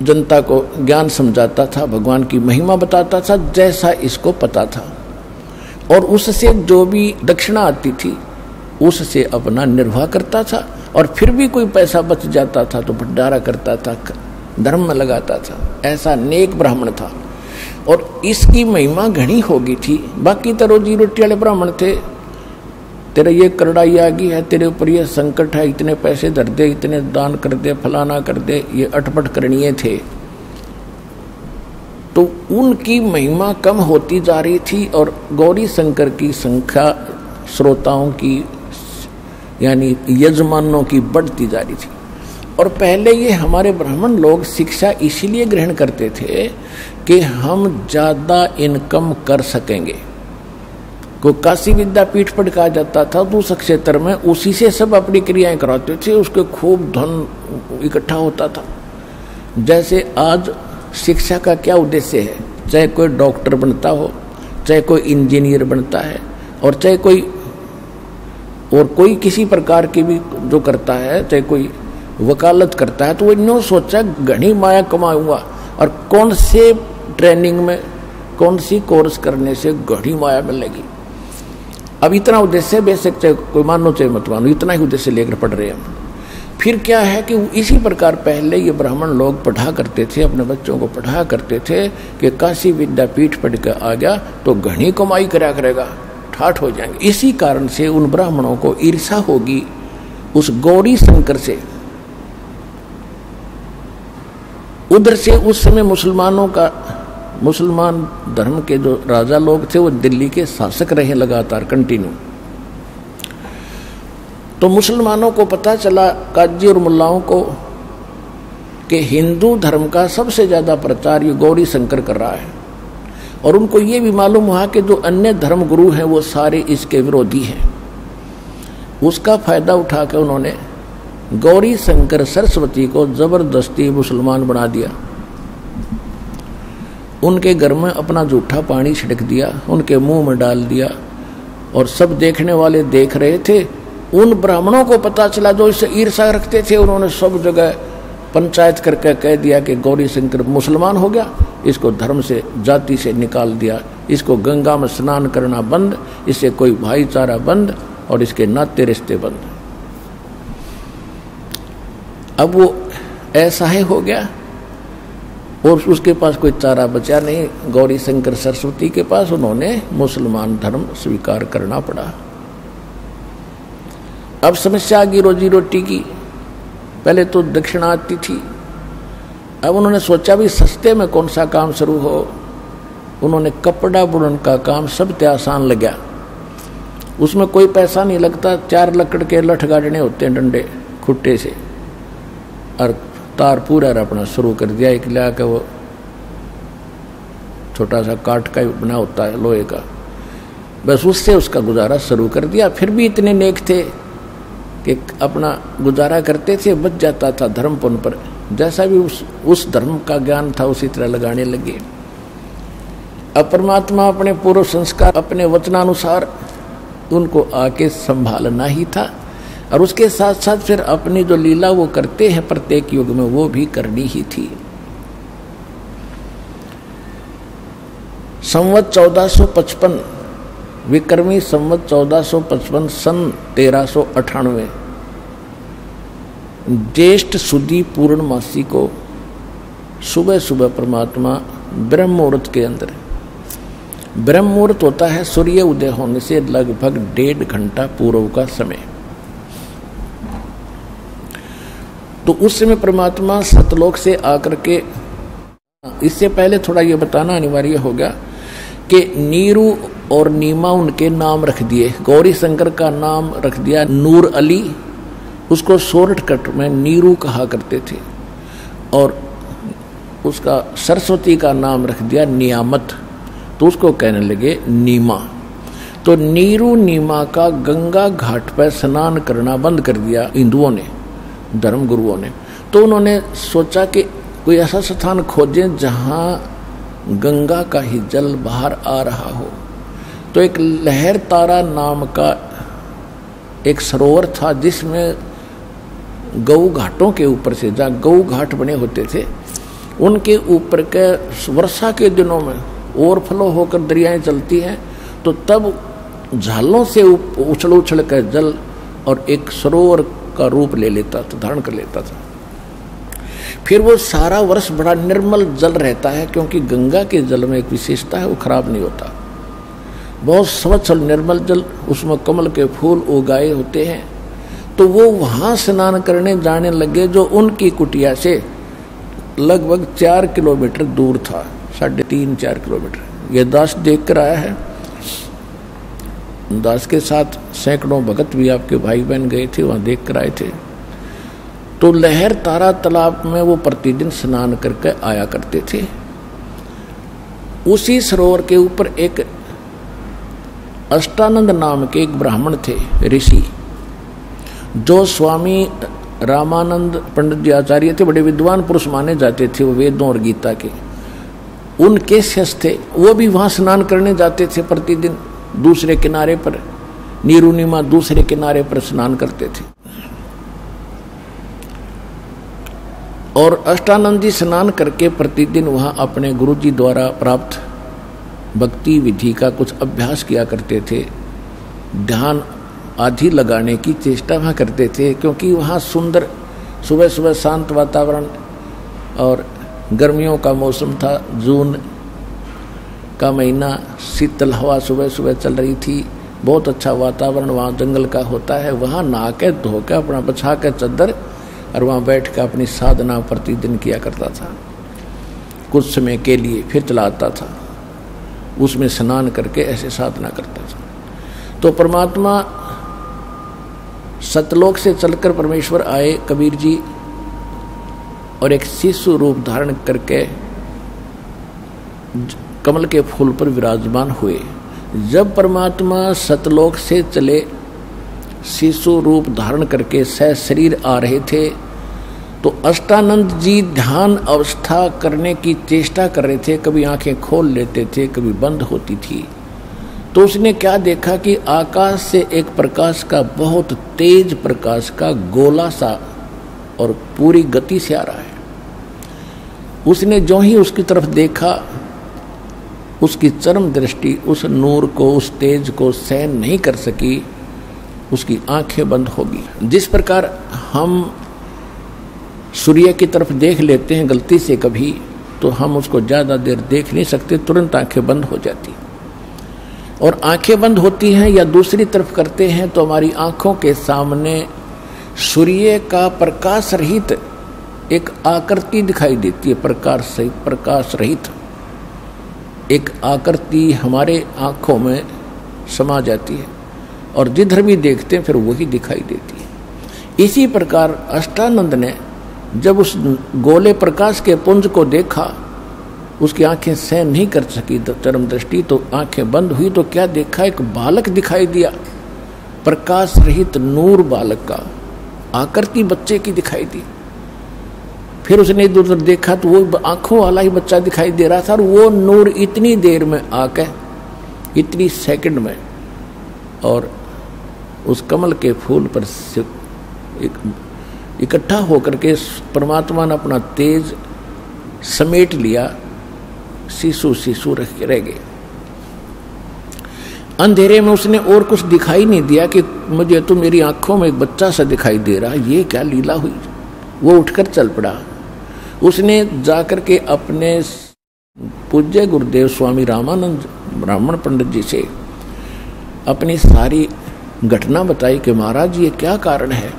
जनता को ज्ञान समझाता था, भगवान की महिमा बताता था जैसा इसको पता था, और उससे जो भी दक्षिणा आती थी उससे अपना निर्वाह करता था। और फिर भी कोई पैसा बच जाता था तो भंडारा करता था, धर्म में लगाता था। ऐसा नेक ब्राह्मण था और इसकी महिमा घनी हो गई थी। बाकी तो रोजी रोटी वाले ब्राह्मण थे, तेरे ये करड़ाई आ गई है, तेरे ऊपर ये संकट है, इतने पैसे धर दे, इतने दान कर दे, फलाना कर दे, ये अटपट करणीय थे। तो उनकी महिमा कम होती जा रही थी और गौरी शंकर की संख्या श्रोताओं की यानी यजमानों की बढ़ती जा रही थी। और पहले ये हमारे ब्राह्मण लोग शिक्षा इसीलिए ग्रहण करते थे कि हम ज़्यादा इनकम कर सकेंगे। को काशी विद्यापीठ पर कहा जाता था तो उस क्षेत्र में उसी से सब अपनी क्रियाएं कराते थे, उसके खूब धन इकट्ठा होता था। जैसे आज शिक्षा का क्या उद्देश्य है, चाहे कोई डॉक्टर बनता हो, चाहे कोई इंजीनियर बनता है, और चाहे कोई किसी प्रकार की भी जो करता है, चाहे कोई वकालत करता है, तो वो इन्होंने सोचा घनी माया कमाऊंगा और कौन से ट्रेनिंग में कौन सी कोर्स करने से घनी माया मिलेगी। अब इतना उद्देश्य, बेशक चाहे कोई मानो चाहे मत मानो, इतना ही उद्देश्य लेकर पढ़ रहे हैं। फिर क्या है कि इसी प्रकार पहले ये ब्राह्मण लोग पढ़ा करते थे, अपने बच्चों को पढ़ा करते थे कि काशी विद्यापीठ पढ़ कर आ गया तो घनी कमाई करा करेगा, ठाठ हो जाएंगे। इसी कारण से उन ब्राह्मणों को ईर्षा होगी उस गौरी शंकर से। उधर से उस समय मुसलमान धर्म के जो राजा लोग थे वो दिल्ली के शासक रहे लगातार कंटिन्यू। तो मुसलमानों को पता चला, काजी और मुल्लाओं को, कि हिंदू धर्म का सबसे ज्यादा प्रचार ये गौरी शंकर कर रहा है। और उनको ये भी मालूम हुआ कि जो अन्य धर्म गुरु हैं वो सारे इसके विरोधी हैं। उसका फायदा उठाकर उन्होंने गौरी शंकर सरस्वती को जबरदस्ती मुसलमान बना दिया। उनके घर में अपना जूठा पानी छिड़क दिया, उनके मुंह में डाल दिया, और सब देखने वाले देख रहे थे। उन ब्राह्मणों को पता चला जो इससे ईर्षा रखते थे, उन्होंने सब जगह पंचायत करके कह दिया कि गौरी शंकर मुसलमान हो गया, इसको धर्म से जाति से निकाल दिया, इसको गंगा में स्नान करना बंद, इससे कोई भाईचारा बंद और इसके नाते रिश्ते बंद। अब वो ऐसा ही हो गया और उसके पास कोई चारा बचा नहीं। गौरी शंकर सरस्वती के पास उन्होंने मुसलमान धर्म स्वीकार करना पड़ा। अब समस्या आ गई रोजी रोटी की। पहले तो दक्षिणा आती थी, अब उन्होंने सोचा भी सस्ते में कौन सा काम शुरू हो। उन्होंने कपड़ा बुनन का काम सबसे आसान लगा, उसमें कोई पैसा नहीं लगता। 4 लकड़ के लठ गाड़ने होते हैं डंडे खुट्टे से, और तार पूरा अपना शुरू कर दिया। एक लिया के वो छोटा सा काट का बना होता है लोहे का, बस उससे उसका गुजारा शुरू कर दिया। फिर भी इतने नेक थे कि अपना गुजारा करते थे, बच जाता था धर्म पुण्य पर। जैसा भी उस धर्म का ज्ञान था उसी तरह लगाने लगे। अब परमात्मा अपने पूर्व संस्कार अपने वचनानुसार उनको आके संभालना ही था, और उसके साथ साथ फिर अपनी जो लीला वो करते हैं प्रत्येक युग में वो भी करनी ही थी। संवत 1455 विक्रमी संवत 1455 सन 1398 ज्येष्ठ सुदी पूर्णमासी को सुबह सुबह परमात्मा ब्रह्म मुहूर्त के अंदर, ब्रह्म मुहूर्त होता है सूर्य उदय होने से लगभग 1.5 घंटा पूर्व का समय, तो उस समय परमात्मा सतलोक से आकर के इससे पहले थोड़ा ये बताना अनिवार्य हो गया कि नीरू और नीमा उनके नाम रख दिए। गौरी शंकर का नाम रख दिया नूर अली, उसको शॉर्टकट में नीरू कहा करते थे, और उसका सरस्वती का नाम रख दिया नियामत, तो उसको कहने लगे नीमा। तो नीरू नीमा का गंगा घाट पर स्नान करना बंद कर दिया हिंदुओं ने, धर्म गुरुओं ने। तो उन्होंने सोचा कि कोई ऐसा स्थान खोजें जहाँ गंगा का ही जल बाहर आ रहा हो। तो एक लहर तारा नाम का एक सरोवर था जिसमें गऊ घाटों के ऊपर से, जहाँ गऊ घाट बने होते थे, उनके ऊपर के वर्षा के दिनों में ओवरफ्लो होकर दरियाएं चलती हैं, तो तब झालों से उछल उछल कर जल और एक सरोवर का रूप ले लेता था, धारण कर लेता था। फिर वो सारा वर्ष बड़ा निर्मल जल रहता है, क्योंकि गंगा के जल में एक विशेषता है, वो खराब नहीं होता, बहुत स्वच्छ और निर्मल जल, उसमें कमल के फूल उगाए होते हैं। तो वो वहाँ स्नान करने जाने लगे, जो उनकी कुटिया से लगभग 4 किलोमीटर दूर था, 3.5-4 किलोमीटर। ये दास देख कर आया है। दास के साथ सैकड़ों भगत भी आपके भाई बहन गए थे, वहाँ देख कर आए थे। तो लहर तारा तालाब में वो प्रतिदिन स्नान करके आया करते थे। उसी सरोवर के ऊपर एक अष्टानंद नाम के एक ब्राह्मण थे, ऋषि, जो स्वामी रामानंद पंडित जी आचार्य थे, बड़े विद्वान पुरुष माने जाते थे, वो वेदों और गीता के, उनके शिष्य थे। वो भी वहां स्नान करने जाते थे प्रतिदिन, दूसरे किनारे पर, नीरुनिमा दूसरे किनारे पर स्नान करते थे। और अष्टानंदी स्नान करके प्रतिदिन वहां अपने गुरुजी द्वारा प्राप्त भक्ति विधि का कुछ अभ्यास किया करते थे, ध्यान आदि लगाने की चेष्टा वहाँ करते थे, क्योंकि वहाँ सुंदर सुबह सुबह शांत वातावरण, और गर्मियों का मौसम था, जून का महीना, शीतल हवा सुबह सुबह चल रही थी, बहुत अच्छा वातावरण वहाँ जंगल का होता है। वहाँ नहा के धो के अपना बछा के चद्दर, और वहाँ बैठ के अपनी साधना प्रतिदिन किया करता था कुछ समय के लिए, फिर चला आता था, उसमें स्नान करके ऐसे साधना करता था। तो परमात्मा सतलोक से चलकर परमेश्वर आए, कबीर जी, और एक शिशु रूप धारण करके कमल के फूल पर विराजमान हुए। जब परमात्मा सतलोक से चले, शिशु रूप धारण करके शरीर आ रहे थे, तो अष्टानंद जी ध्यान अवस्था करने की चेष्टा कर रहे थे। कभी आंखें खोल लेते थे, कभी बंद होती थी। तो उसने क्या देखा कि आकाश से एक प्रकाश का, बहुत तेज प्रकाश का गोला सा और पूरी गति से आ रहा है। उसने जो ही उसकी तरफ देखा, उसकी चरम दृष्टि उस नूर को, उस तेज को सहन नहीं कर सकी, उसकी आंखें बंद होगी। जिस प्रकार हम सूर्य की तरफ देख लेते हैं गलती से कभी, तो हम उसको ज़्यादा देर देख नहीं सकते, तुरंत आंखें बंद हो जाती। और आंखें बंद होती हैं या दूसरी तरफ करते हैं तो हमारी आंखों के सामने सूर्य का प्रकाश रहित एक आकृति दिखाई देती है, प्रकाश रहित एक आकृति हमारे आंखों में समा जाती है, और जिधर भी देखते हैं फिर वही दिखाई देती है। इसी प्रकार अष्टानंद ने जब उस गोले प्रकाश के पुंज को देखा, उसकी आंखें सहन नहीं कर सकी चरम दृष्टि, तो आंखें बंद हुई। तो क्या देखा, एक बालक दिखाई दिया, प्रकाश रहित नूर बालक का, आकृति बच्चे की दिखाई दी। फिर उसने इधर उधर देखा तो वो आंखों वाला ही बच्चा दिखाई दे रहा था, और वो नूर इतनी देर में आके, इतनी सेकंड में, और उस कमल के फूल पर इकट्ठा होकर के परमात्मा ने अपना तेज समेट लिया, शिशु रह गए। अंधेरे में उसने और कुछ दिखाई नहीं दिया कि मुझे तो मेरी आंखों में एक बच्चा सा दिखाई दे रहा, ये क्या लीला हुई। वो उठकर चल पड़ा। उसने जाकर के अपने पूज्य गुरुदेव स्वामी रामानंद ब्राह्मण पंडित जी से अपनी सारी घटना बताई कि महाराज ये क्या कारण है,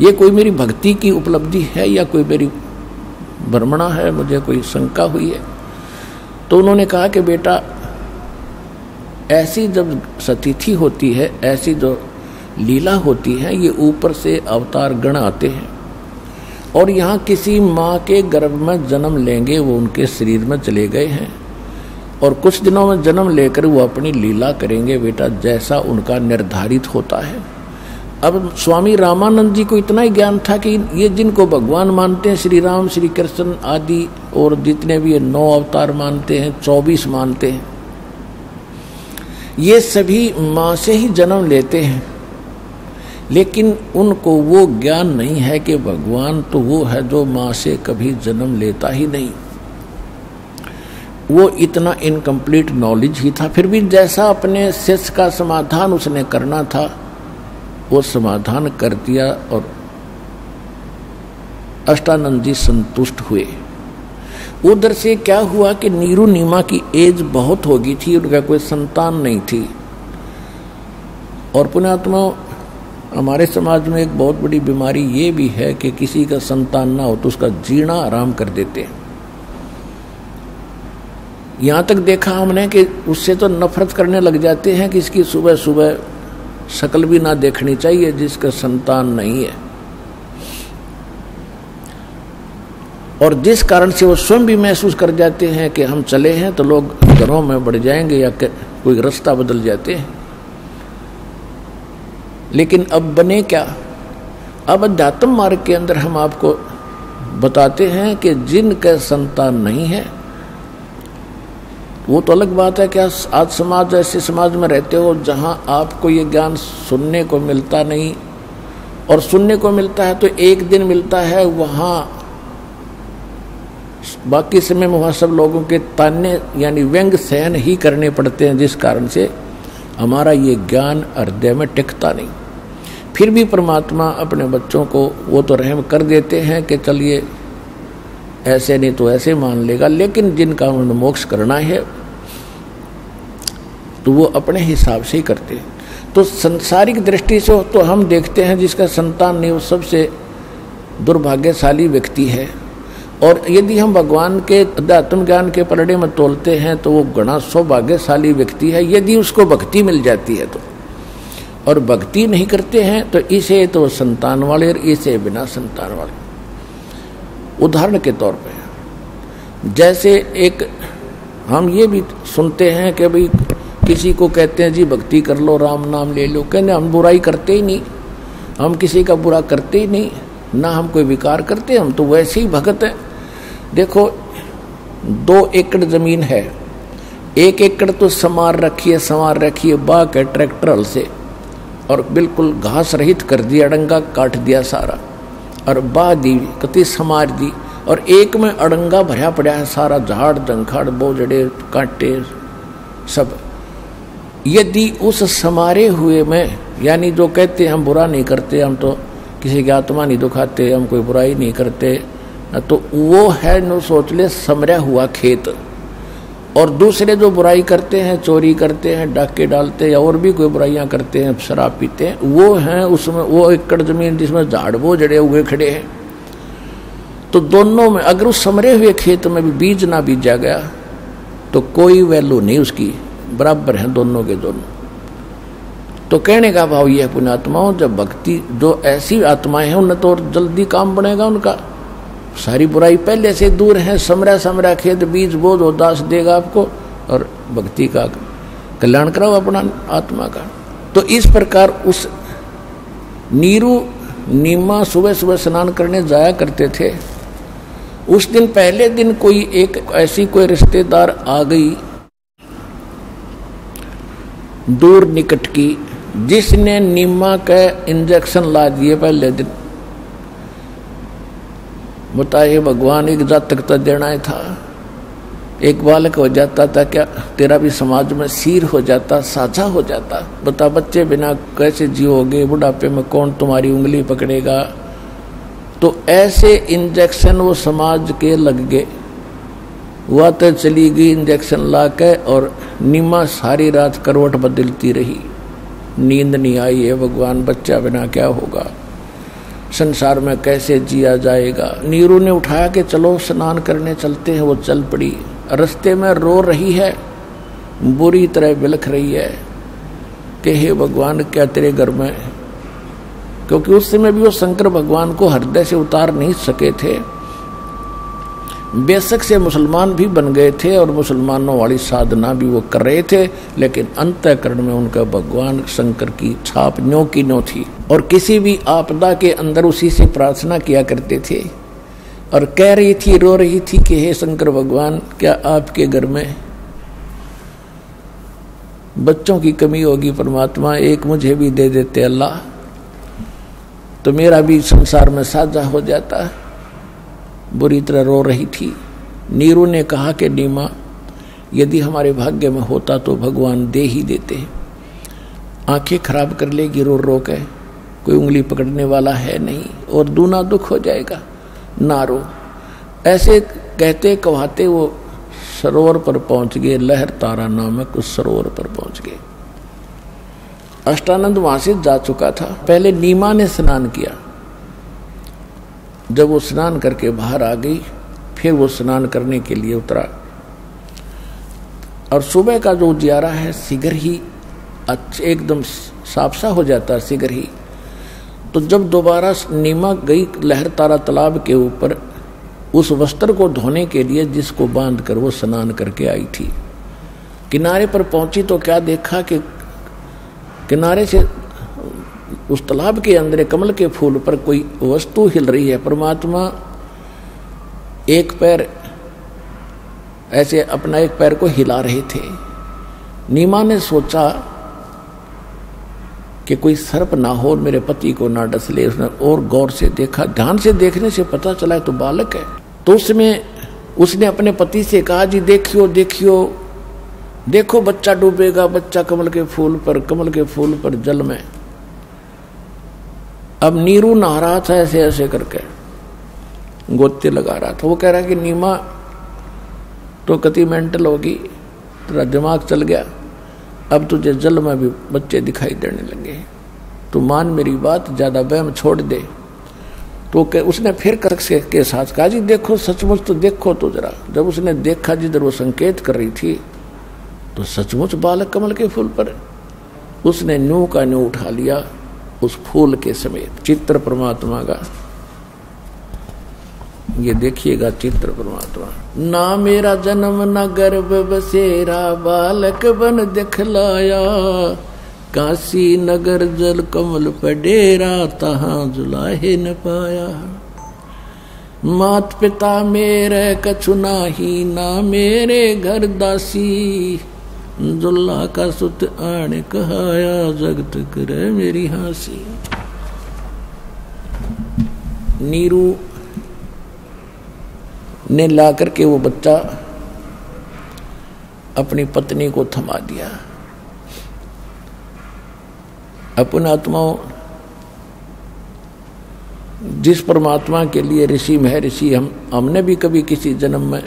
ये कोई मेरी भक्ति की उपलब्धि है या कोई मेरी भ्रमणा है, मुझे कोई शंका हुई है। तो उन्होंने कहा कि बेटा ऐसी जब सतिथि होती है, ऐसी जो लीला होती है, ये ऊपर से अवतार गण आते हैं और यहाँ किसी माँ के गर्भ में जन्म लेंगे, वो उनके शरीर में चले गए हैं और कुछ दिनों में जन्म लेकर वो अपनी लीला करेंगे बेटा, जैसा उनका निर्धारित होता है। अब स्वामी रामानंद जी को इतना ही ज्ञान था कि ये जिनको भगवान मानते हैं, श्री राम, श्री कृष्ण आदि, और जितने भी ये 9 अवतार मानते हैं, 24 मानते हैं, ये सभी माँ से ही जन्म लेते हैं, लेकिन उनको वो ज्ञान नहीं है कि भगवान तो वो है जो माँ से कभी जन्म लेता ही नहीं। वो इतना इनकम्प्लीट नॉलेज ही था। फिर भी जैसा अपने शिष्य का समाधान उसने करना था वो समाधान कर दिया और अष्टानंद जी संतुष्ट हुए। उधर से क्या हुआ कि नीरू नीमा की एज बहुत हो गई थी, उनका कोई संतान नहीं थी। और पुण्यात्मा, हमारे समाज में एक बहुत बड़ी बीमारी ये भी है कि किसी का संतान ना हो तो उसका जीना आराम कर देते हैं। यहाँ तक देखा हमने कि उससे तो नफरत करने लग जाते हैं कि इसकी सुबह सुबह शक्ल भी ना देखनी चाहिए जिसका संतान नहीं है। और जिस कारण से वो स्वयं भी महसूस कर जाते हैं कि हम चले हैं तो लोग घरों में बढ़ जाएंगे या कोई रास्ता बदल जाते हैं। लेकिन अब बने क्या? अब अध्यात्म मार्ग के अंदर हम आपको बताते हैं कि जिनका संतान नहीं है, वो तो अलग बात है कि आज समाज, ऐसे समाज में रहते हो जहां आपको ये ज्ञान सुनने को मिलता नहीं, और सुनने को मिलता है तो एक दिन मिलता है, वहां बाकी समय में वहां सब लोगों के ताने यानी व्यंग सहन ही करने पड़ते हैं, जिस कारण से हमारा ये ज्ञान हृदय में टिकता नहीं। फिर भी परमात्मा अपने बच्चों को वो तो रहम कर देते हैं कि चलिए ऐसे नहीं तो ऐसे मान लेगा, लेकिन जिनका उन्होंने मोक्ष करना है तो वो अपने हिसाब से ही करते हैं। तो संसारिक दृष्टि से तो हम देखते हैं जिसका संतान नहीं वो सबसे दुर्भाग्यशाली व्यक्ति है। और यदि हम भगवान के अध्यात्म ज्ञान के पलड़े में तोलते हैं तो वो घना सौभाग्यशाली व्यक्ति है यदि उसको भक्ति मिल जाती है तो। और भक्ति नहीं करते हैं तो इसे तो संतान वाले और इसे बिना संतान वाले। उदाहरण के तौर पे जैसे एक हम ये भी सुनते हैं कि भाई किसी को कहते हैं जी भक्ति कर लो, राम नाम ले लो, कहते हम बुराई करते ही नहीं, हम किसी का बुरा करते ही नहीं, ना हम कोई विकार करते, हम तो वैसे ही भगत हैं। देखो 2 एकड़ जमीन है, 1 एकड़ तो संवार रखी है बाग है ट्रैक्टर हल से, और बिल्कुल घास रहित कर दिया, अड़ंगा काट दिया सारा, और बाह दी कति समार दी, और एक में अड़ंगा भरा पड़ा है सारा, झाड़ जंखाड़ बोझड़े कांटे सब। यदि उस समारे हुए में यानी जो कहते हम बुरा नहीं करते, हम तो किसी की आत्मा नहीं दुखाते, हम कोई बुराई नहीं करते, तो वो है नो सोच ले समरा हुआ खेत। और दूसरे जो बुराई करते हैं, चोरी करते हैं, डाके डालते हैं, या और भी कोई बुराइयां करते हैं, शराब पीते हैं, वो हैं उसमें वो एकड़ जमीन जिसमें झाड़ बोझड़े हुए खड़े हैं। तो दोनों में अगर उस समरे हुए खेत में भी बीज ना बीजा गया तो कोई वैल्यू नहीं उसकी, बराबर हैं दोनों के दोनों। तो कहने का भाव यह पुण्यात्माओं, जब भक्ति जो ऐसी आत्माएं हैं उन्हें तो जल्दी काम बनेगा उनका, सारी बुराई पहले से दूर है, समरा समरा खेत बीज बोझ उदास देगा आपको, और भक्ति का कल्याण कराओ अपना आत्मा का। तो इस प्रकार उस नीरू नीमा सुबह सुबह स्नान करने जाया करते थे। उस दिन पहले दिन कोई एक ऐसी कोई रिश्तेदार आ गई दूर निकट की, जिसने नीमा का इंजेक्शन ला दिए पहले दिन। बताइए भगवान एक जातक तो देना ही था, एक बालक हो जाता था क्या, तेरा भी समाज में सिर हो जाता, साझा हो जाता। बता बच्चे बिना कैसे जियोगे, बुढ़ापे में कौन तुम्हारी उंगली पकड़ेगा। तो ऐसे इंजेक्शन वो समाज के लग गए। वह तो चली गई इंजेक्शन ला के, और नीमा सारी रात करवट बदलती रही, नींद नहीं आई है, भगवान बच्चा बिना क्या होगा। संसार में कैसे जिया जाएगा। नीरू ने उठाया कि चलो स्नान करने चलते हैं। वो चल पड़ी। रास्ते में रो रही है, बुरी तरह बिलख रही है कि हे भगवान क्या तेरे घर में, क्योंकि उस समय भी वो शंकर भगवान को हृदय से उतार नहीं सके थे। बेशक से मुसलमान भी बन गए थे और मुसलमानों वाली साधना भी वो कर रहे थे, लेकिन अंतःकरण में उनका भगवान शंकर की छाप न्यों की न्यों थी। और किसी भी आपदा के अंदर उसी से प्रार्थना किया करते थे। और कह रही थी, रो रही थी कि हे शंकर भगवान, क्या आपके घर में बच्चों की कमी होगी परमात्मा, एक मुझे भी दे देते अल्लाह, तो मेरा भी संसार में साझा हो जाता। बुरी तरह रो रही थी। नीरू ने कहा कि नीमा, यदि हमारे भाग्य में होता तो भगवान दे ही देते। आंखें खराब कर लेगी रो रो के, कोई उंगली पकड़ने वाला है नहीं और दूना दुख हो जाएगा, ना रो। ऐसे कहते कहते वो सरोवर पर पहुंच गए। लहर तारा नामक उस सरोवर पर पहुंच गए। अष्टानंद वहां से जा चुका था। पहले नीमा ने स्नान किया। जब वो स्नान करके बाहर आ गई, फिर वो स्नान करने के लिए उतरा। और सुबह का जो उजियारा है शीघ्र ही एकदम साफ सा हो जाता है, शीघ्र ही। तो जब दोबारा नीमा गई लहर तारा तालाब के ऊपर उस वस्त्र को धोने के लिए जिसको बांध कर वो स्नान करके आई थी, किनारे पर पहुंची तो क्या देखा कि किनारे से उस तालाब के अंदर कमल के फूल पर कोई वस्तु हिल रही है। परमात्मा एक पैर ऐसे अपना एक पैर को हिला रहे थे। नीमा ने सोचा कि कोई सर्प ना हो, मेरे पति को ना डस ले। उसने और गौर से देखा। ध्यान से देखने से पता चला है तो बालक है। तो उसमें उसने अपने पति से कहा, जी देखियो देखियो, देखो बच्चा डूबेगा, बच्चा कमल के फूल पर जल में। अब नीरू नहा रहा था ऐसे ऐसे करके, गोते लगा रहा था। वो कह रहा कि नीमा तो कति मेंटल होगी, तेरा दिमाग चल गया, अब तुझे जल में भी बच्चे दिखाई देने लगे, तू मान मेरी बात, ज्यादा वहम छोड़ दे। तो उसने फिर के साथ कहा, जी देखो सचमुच तो देखो तो जरा। जब उसने देखा जिधर वो संकेत कर रही थी तो सचमुच बालक कमल के फूल पर। उसने न्यू का न्यू उठा लिया उस फूल के समेत। चित्र परमात्मा का ये देखिएगा, चित्र परमात्मा। ना मेरा जन्म न गर्भ बसेरा, बालक बन दिखलाया, काशी नगर जल कमल पडेरा, तहां जुलाहे न पाया। मात पिता मेरे कछु नाही, ना मेरे घर दासी, जुल्ला का सुत आण कहाया, जगत करे मेरी हासी। नीरू ने ला करके वो बच्चा अपनी पत्नी को थमा दिया। अपन आत्माओं, जिस परमात्मा के लिए ऋषि महर्षि हमने भी कभी किसी जन्म में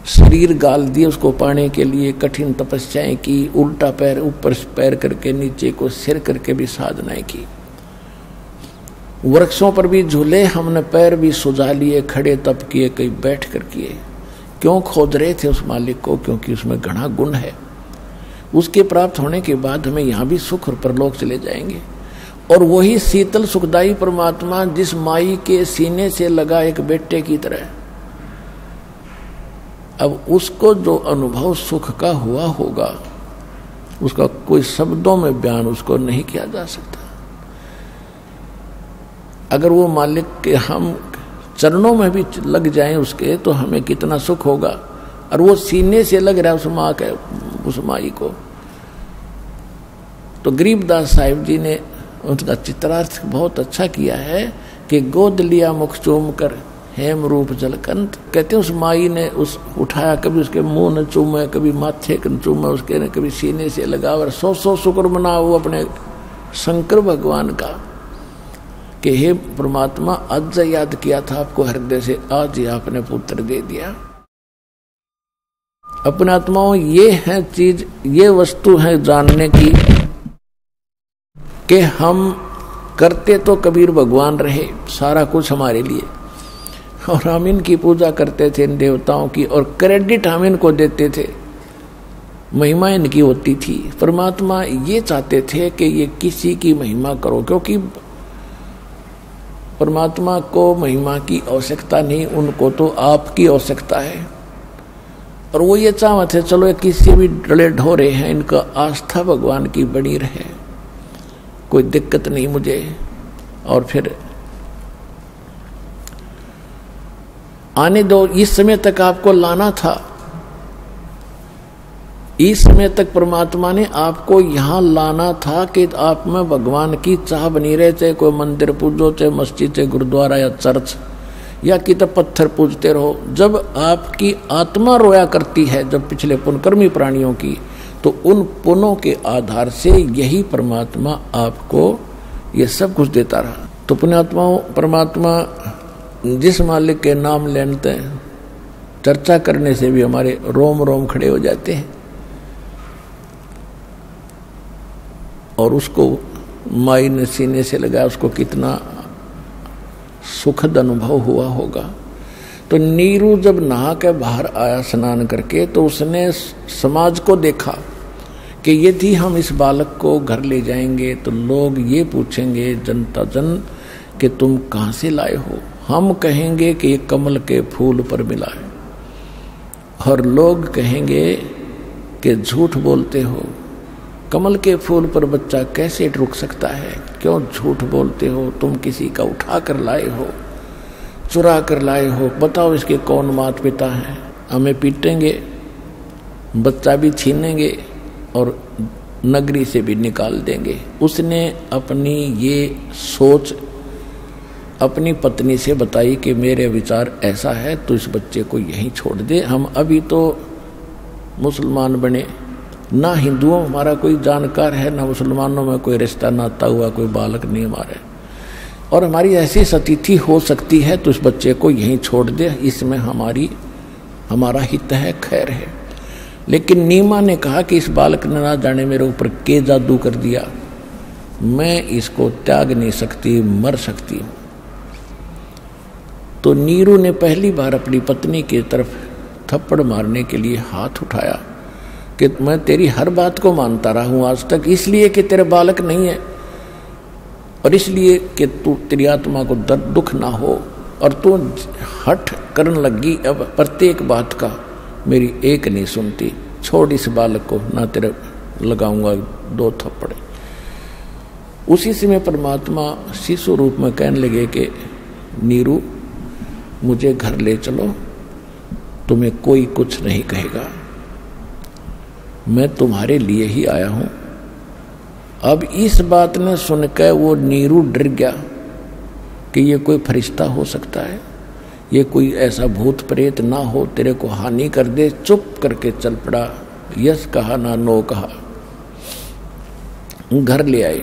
शरीर गाल दिए, उसको पाने के लिए कठिन तपस्याएं की, उल्टा पैर ऊपर पैर करके नीचे को सिर करके भी साधनाएं की। वृक्षों पर भी झूले, हमने पैर भी सुझा लिए, खड़े तप किए, कई बैठ कर किए। क्यों खोद रहे थे उस मालिक को? क्योंकि उसमें घना गुण है। उसके प्राप्त होने के बाद हमें यहाँ भी सुख और परलोक चले जाएंगे। और वही शीतल सुखदायी परमात्मा जिस माई के सीने से लगा एक बेटे की तरह, अब उसको जो अनुभव सुख का हुआ होगा उसका कोई शब्दों में बयान उसको नहीं किया जा सकता। अगर वो मालिक के हम चरणों में भी लग जाएं उसके, तो हमें कितना सुख होगा। और वो सीने से लग रहा है उस माँ के, उस माई को। तो गरीबदास साहिब जी ने उनका चित्रार्थ बहुत अच्छा किया है कि गोद लिया मुख चूम कर हेम रूप जलकंत। कहते हैं उस माई ने उस उठाया, कभी उसके मुंह न चूमे, कभी माथे न चूमे, उसके ने कभी सीने से लगा। और सौ शुक्र मनाओ अपने शंकर भगवान का कि हे परमात्मा, आज याद किया था आपको हृदय से, आज ही आपने पुत्र दे दिया। अपने आत्माओं, ये है चीज, ये वस्तु है जानने की कि हम करते तो कबीर भगवान रहे सारा कुछ हमारे लिए, और हम इनकी पूजा करते थे इन देवताओं की, और क्रेडिट हम इनको देते थे, महिमा इनकी होती थी। परमात्मा ये चाहते थे कि ये किसी की महिमा करो, क्योंकि परमात्मा को महिमा की आवश्यकता नहीं, उनको तो आपकी आवश्यकता है। और वो ये चाहते थे चलो किसी भी डले ढोरे हैं, इनका आस्था भगवान की बनी रहे, कोई दिक्कत नहीं मुझे। और फिर आने दो, इस समय तक आपको लाना था, इस समय तक परमात्मा ने आपको यहां लाना था कि आप में भगवान की चाह बनी रहे, चाहे कोई मंदिर पूजो, चाहे मस्जिद, चाहे गुरुद्वारा या चर्च, या कि तब पत्थर पूजते रहो। जब आपकी आत्मा रोया करती है, जब पिछले पुण्यकर्मी प्राणियों की, तो उन पुण्यों के आधार से यही परमात्मा आपको ये सब कुछ देता रहा। तो पुण्यात्माओं, परमात्मा जिस मालिक के नाम लेते हैं, चर्चा करने से भी हमारे रोम रोम खड़े हो जाते हैं, और उसको माई ने सीने से लगाया, उसको कितना सुखद अनुभव हुआ होगा। तो नीरू जब नहा के बाहर आया स्नान करके, तो उसने समाज को देखा कि यदि हम इस बालक को घर ले जाएंगे तो लोग ये पूछेंगे, जनता जन, कि तुम कहाँ से लाए हो। हम कहेंगे कि ये कमल के फूल पर मिला है, और लोग कहेंगे कि झूठ बोलते हो, कमल के फूल पर बच्चा कैसे रुक सकता है, क्यों झूठ बोलते हो, तुम किसी का उठा कर लाए हो, चुरा कर लाए हो, बताओ इसके कौन माता पिता हैं। हमें पीटेंगे, बच्चा भी छीनेंगे और नगरी से भी निकाल देंगे। उसने अपनी ये सोच अपनी पत्नी से बताई कि मेरे विचार ऐसा है, तो इस बच्चे को यहीं छोड़ दे, हम अभी तो मुसलमान बने, ना हिंदुओं हमारा कोई जानकार है, ना मुसलमानों में कोई रिश्ता नाता हुआ, कोई बालक नहीं हमारे, और हमारी ऐसी सतिथि हो सकती है, तो इस बच्चे को यहीं छोड़ दे, इसमें हमारा हित है, खैर है। लेकिन नीमा ने कहा कि इस बालक ने ना जाने मेरे ऊपर के जादू कर दिया, मैं इसको त्याग नहीं सकती, मर सकती हूं। तो नीरू ने पहली बार अपनी पत्नी की तरफ थप्पड़ मारने के लिए हाथ उठाया कि मैं तेरी हर बात को मानता रहा हूं आज तक, इसलिए कि तेरे बालक नहीं है, और इसलिए कि तू तेरी आत्मा को दर्द दुख ना हो, और तू हठ करने लगी अब प्रत्येक बात का, मेरी एक नहीं सुनती, छोड़ इस बालक को, ना तेरे लगाऊंगा 2 थप्पड़। उसी समय परमात्मा शिशु रूप में कहने लगे कि नीरू मुझे घर ले चलो, तुम्हें कोई कुछ नहीं कहेगा, मैं तुम्हारे लिए ही आया हूं। अब इस बात ने सुनकर वो नीरू डर गया कि ये कोई फरिश्ता हो सकता है, ये कोई ऐसा भूत प्रेत ना हो तेरे को हानि कर दे। चुप करके चल पड़ा, यस कहा ना नो कहा, घर ले आए।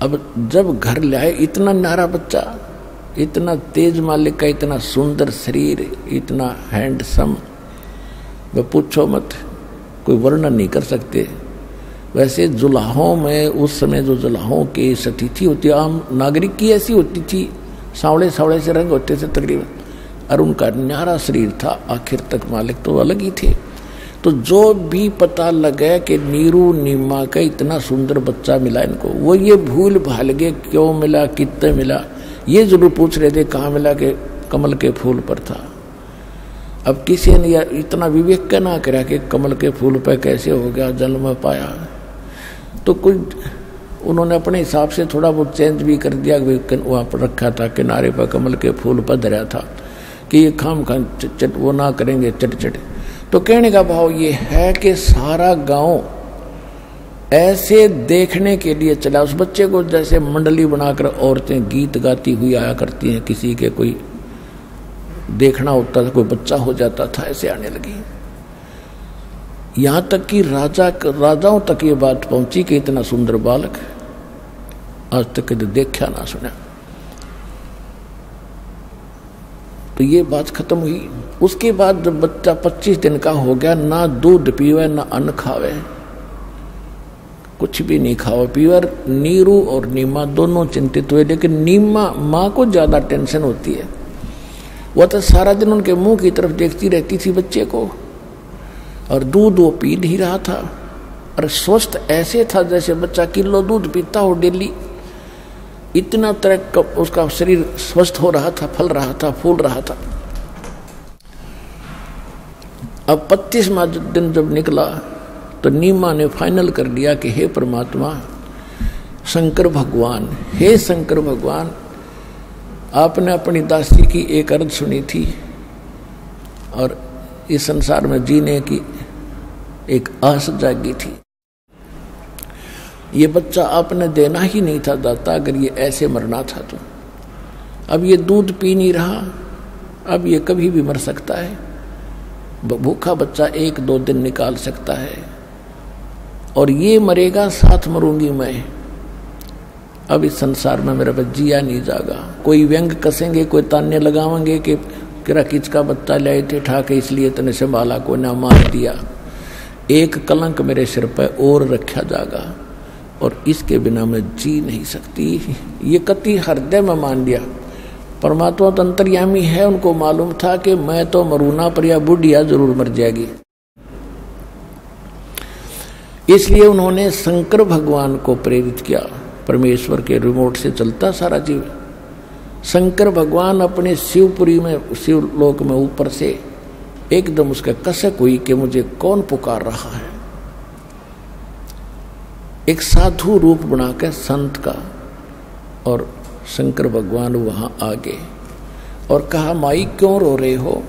अब जब घर ले आए, इतना न्यारा बच्चा, इतना तेज मालिक का, इतना सुंदर शरीर, इतना हैंडसम, वह पूछो मत, कोई वर्णन नहीं कर सकते। वैसे जुलाहों में उस समय जो जुलाहों की सतिथि होती है, आम नागरिक की ऐसी होती थी, सांवले सांवले से रंग होते थे तकरीबन, और उनका न्यारा शरीर था, आखिर तक मालिक तो अलग ही थे। तो जो भी पता लगे कि नीरू नीमा का इतना सुंदर बच्चा मिला इनको, वो ये भूल भाल गए क्यों मिला, कितने मिला, ये जरूर पूछ रहे थे कहाँ मिला, के कमल के फूल पर था। अब किसी ने इतना विवेक क्या ना करा कि कमल के फूल पर कैसे हो गया, जन्म पाया। तो कुछ उन्होंने अपने हिसाब से थोड़ा बहुत चेंज भी कर दिया, वहाँ पर रखा था किनारे पर कमल के फूल पर धरा था कि ये खाम खाम चट वो ना करेंगे चट चट। तो कहने का भाव ये है कि सारा गांव ऐसे देखने के लिए चला उस बच्चे को, जैसे मंडली बनाकर औरतें गीत गाती हुई आया करती हैं, किसी के कोई देखना होता था, कोई बच्चा हो जाता था, ऐसे आने लगी। यहां तक कि राजाओं तक ये बात पहुंची कि इतना सुंदर बालक आज तक कभी देखा ना सुना। तो ये बात खत्म हुई। उसके बाद जब बच्चा 25 दिन का हो गया, ना दूध पीवे ना अन्न खावे, कुछ भी नहीं खाओ पियो। नीरू और नीमा दोनों चिंतित हुए, लेकिन नीमा माँ को ज्यादा टेंशन होती है। वह तो सारा दिन उनके मुंह की तरफ देखती रहती थी बच्चे को, और दूध वो पी नहीं रहा था। और स्वस्थ ऐसे था जैसे बच्चा किलो दूध पीता हो डेली। इतना तरह उसका शरीर स्वस्थ हो रहा था, फल रहा था, फूल रहा था। अब 25वां दिन जब निकला तो नीमा ने फाइनल कर दिया कि हे परमात्मा, शंकर भगवान, हे शंकर भगवान, आपने अपनी दासी की एक अर्ज सुनी थी और इस संसार में जीने की एक आस जागी थी। ये बच्चा आपने देना ही नहीं था दाता, अगर ये ऐसे मरना था तो। अब ये दूध पी नहीं रहा, अब ये कभी भी मर सकता है। भूखा बच्चा 1-2 दिन निकाल सकता है, और ये मरेगा, साथ मरूंगी मैं। अब इस संसार में मेरा जिया नहीं जागा। कोई व्यंग कसेंगे, कोई ताने लगावेंगे कि किरा किच का बच्चा लाए थे ठाके, इसलिए तने संभाला को ना मार दिया। एक कलंक मेरे सिर पर और रखा जागा, और इसके बिना मैं जी नहीं सकती। ये कति हृदय में मान लिया। परमात्मा तो अंतर्यामी है, उनको मालूम था कि मैं तो मरूना, पर यह बुढ़िया जरूर मर जाएगी। इसलिए उन्होंने शंकर भगवान को प्रेरित किया। परमेश्वर के रिमोट से चलता सारा जीव। शंकर भगवान अपने शिवपुरी में, शिवलोक में ऊपर से एकदम उसका कसक हुई कि मुझे कौन पुकार रहा है। एक साधु रूप बनाकर संत का, और शंकर भगवान वहां आ गए और कहा, माई क्यों रो रहे हो,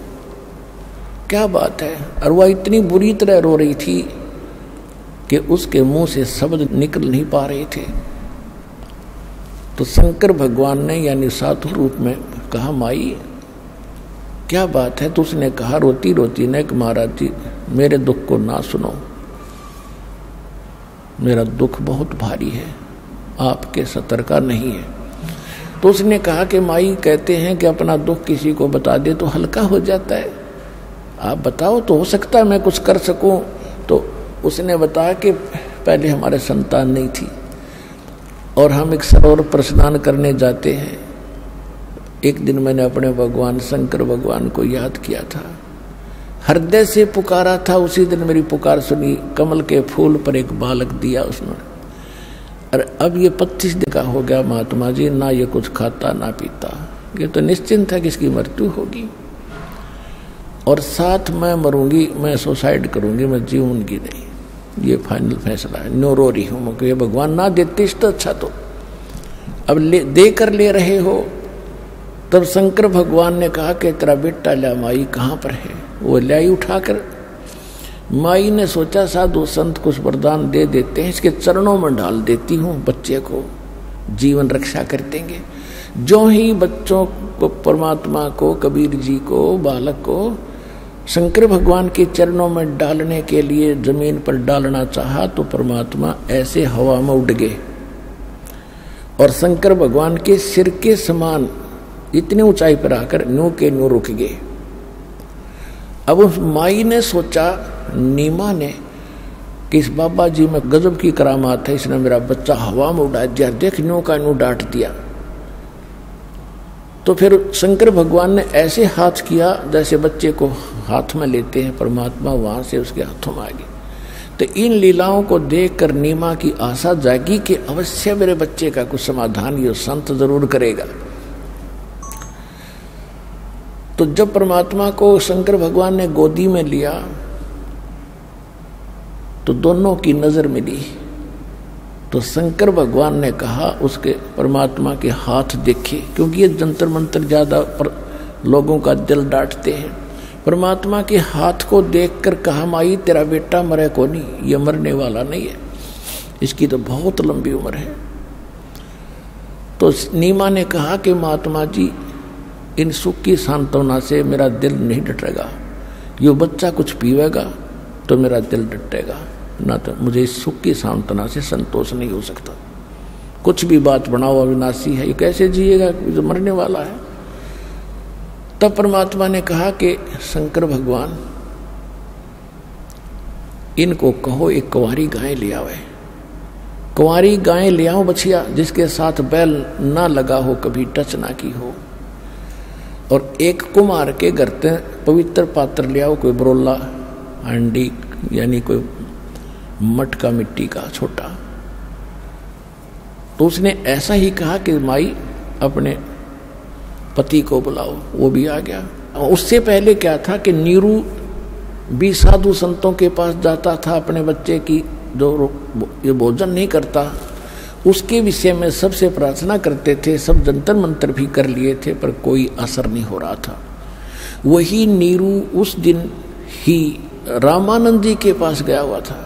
क्या बात है। और वह इतनी बुरी तरह रो रही थी कि उसके मुंह से शब्द निकल नहीं पा रहे थे। तो शंकर भगवान ने यानी साधु रूप में कहा, माई क्या बात है। तो उसने कहा रोती रोती ने कि महाराज जी, मेरे दुख को ना सुनो, मेरा दुख बहुत भारी है, आपके सतर का नहीं है। तो उसने कहा कि माई कहते हैं कि अपना दुख किसी को बता दे तो हल्का हो जाता है, आप बताओ तो हो सकता है मैं कुछ कर सकूं। तो उसने बताया कि पहले हमारे संतान नहीं थी, और हम एक सरोवर पर स्नान करने जाते हैं। एक दिन मैंने अपने भगवान शंकर भगवान को याद किया था, हृदय से पुकारा था। उसी दिन मेरी पुकार सुनी, कमल के फूल पर एक बालक दिया उसने। और अब ये 25 दिन का हो गया महात्मा जी, ना ये कुछ खाता ना पीता। ये तो निश्चिंत है कि इसकी मृत्यु होगी, और साथ मैं मरूंगी, मैं सुसाइड करूंगी, मैं जीऊंगी नहीं। ये फाइनल फैसला है, नो रो रही हूं। ये भगवान ना देते तो अच्छा, तो अब देकर ले रहे हो। तब शंकर भगवान ने कहा कि तेरा बेटा ला माई कहाँ पर है। वो लाई उठाकर, माई ने सोचा साधु संत कुछ वरदान दे देते हैं, इसके चरणों में डाल देती हूँ, बच्चे को जीवन रक्षा कर देंगे। जो ही बच्चों को, परमात्मा को, कबीर जी को, बालक को शंकर भगवान के चरणों में डालने के लिए जमीन पर डालना चाहा, तो परमात्मा ऐसे हवा में उड़ गए और शंकर भगवान के सिर के समान इतनी ऊंचाई पर आकर न्यू के न्यू रुक गए। अब उस माई ने सोचा, नीमा ने, कि इस बाबा जी में गजब की करामात है, इसने मेरा बच्चा हवा में उड़ा दिया, देख न्यू का न्यू डांट दिया। तो फिर शंकर भगवान ने ऐसे हाथ किया जैसे बच्चे को हाथ में लेते हैं, परमात्मा वहां से उसके हाथों में आ गए। तो इन लीलाओं को देखकर नीमा की आशा जागी कि अवश्य मेरे बच्चे का कुछ समाधान ये संत जरूर करेगा। तो जब परमात्मा को शंकर भगवान ने गोदी में लिया तो दोनों की नजर मिली। तो शंकर भगवान ने कहा उसके परमात्मा के हाथ देखे, क्योंकि ये जंतर मंतर ज्यादा लोगों का दिल डांटते हैं। परमात्मा के हाथ को देखकर कहा, माई तेरा बेटा मरे को नहीं, ये मरने वाला नहीं है, इसकी तो बहुत लंबी उम्र है। तो नीमा ने कहा कि महात्मा जी, इन सुख की सांत्वना से मेरा दिल नहीं डटेगा, ये बच्चा कुछ पीवेगा तो मेरा दिल डटेगा, ना तो मुझे इस सुख की सांत्वना से संतोष नहीं हो सकता। कुछ भी बात बनाओ, अविनाशी है, ये कैसे जिएगा, जो मरने वाला है। तब परमात्मा ने कहा कि शंकर भगवान, इनको कहो एक कुंवारी गाय ले आवे। कुंवारी गाय ले आओ बछिया, जिसके साथ बैल ना लगा हो, कभी टच ना की हो। और एक कुमार के घर ते पवित्र पात्र ले आओ, कोई बरोला हांडी यानी कोई मटका मिट्टी का छोटा। तो उसने ऐसा ही कहा कि माई अपने पति को बुलाओ, वो भी आ गया। उससे पहले क्या था कि नीरू भी साधु संतों के पास जाता था, अपने बच्चे की जो ये भोजन नहीं करता उसके विषय में सबसे प्रार्थना करते थे, सब जंतर मंत्र भी कर लिए थे, पर कोई असर नहीं हो रहा था। वही नीरू उस दिन ही रामानंद जी के पास गया हुआ था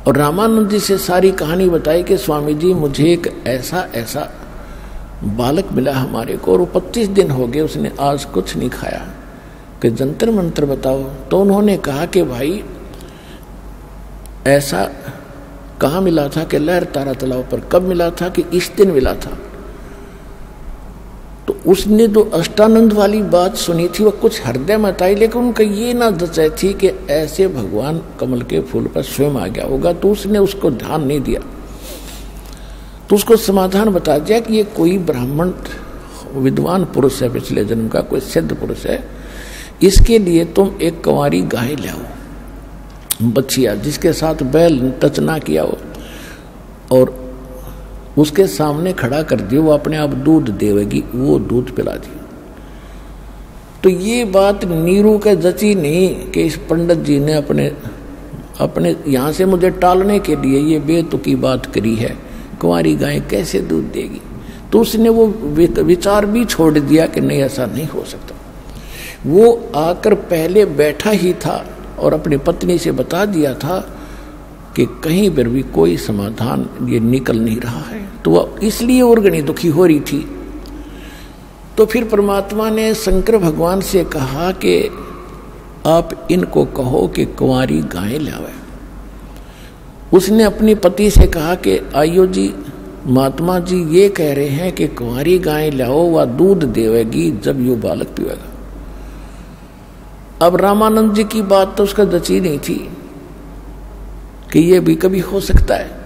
और रामानंद जी से सारी कहानी बताई कि स्वामी जी मुझे एक ऐसा ऐसा बालक मिला हमारे को, और 25 दिन हो गए उसने आज कुछ नहीं खाया, कि जंतर मंत्र बताओ। तो उन्होंने कहा कि भाई ऐसा कहाँ मिला था कि लहर तारा तालाब पर। कब मिला था कि इस दिन मिला था। तो उसने जो अष्टानंद वाली बात सुनी थी वो कुछ हृदय में आई, लेकिन उनका ये ना जचाई थी कि ऐसे भगवान कमल के फूल पर स्वयं आ गया होगा, तो उसने उसको ध्यान नहीं दिया। तो उसको समाधान बता दिया कि ये कोई ब्राह्मण विद्वान पुरुष है, पिछले जन्म का कोई सिद्ध पुरुष है, इसके लिए तुम एक कुंवारी गाय ले आओ बछिया, जिसके साथ बैल टच ना किया हो, और उसके सामने खड़ा कर दियो, वो अपने आप दूध देवेगी, वो दूध पिला दी। तो ये बात नीरू के जची नहीं कि इस पंडित जी ने अपने यहाँ से मुझे टालने के लिए ये बेतुकी बात करी है, कुंवारी गाय कैसे दूध देगी। तो उसने वो विचार भी छोड़ दिया कि नहीं ऐसा नहीं हो सकता। वो आकर पहले बैठा ही था और अपनी पत्नी से बता दिया था कि कहीं पर भी कोई समाधान ये निकल नहीं रहा है, तो वह इसलिए और घनी दुखी हो रही थी। तो फिर परमात्मा ने शंकर भगवान से कहा कि आप इनको कहो कि कुंवारी गाय लावे। उसने अपनी पति से कहा कि आयो जी, महात्मा जी ये कह रहे हैं कि कुंवारी गाय लाओ, वह दूध देवेगी जब यो बालक पीवेगा। अब रामानंद जी की बात तो उसका जची नहीं थी कि ये भी कभी हो सकता है।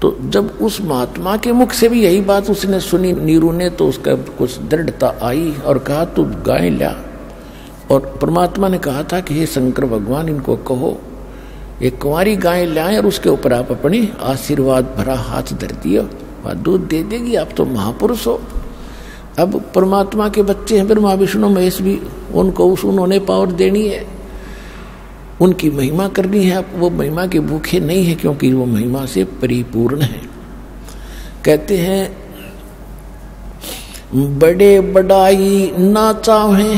तो जब उस महात्मा के मुख से भी यही बात उसने सुनी नीरू ने, तो उसका कुछ दृढ़ता आई और कहा तू गाय ला। और परमात्मा ने कहा था कि हे शंकर भगवान, इनको कहो एक कुंवारी गाय लाए और उसके ऊपर आप अपने आशीर्वाद भरा हाथ धर दियो, वह दूध दे देगी, आप तो महापुरुष हो। अब परमात्मा के बच्चे हैं ब्रह्मा विष्णु महेश भी, उनको उन्होंने पावर देनी है, उनकी महिमा करनी है। आप वो महिमा के भूखे नहीं है, क्योंकि वो महिमा से परिपूर्ण है। कहते हैं बड़े बड़ाई ना चाहे,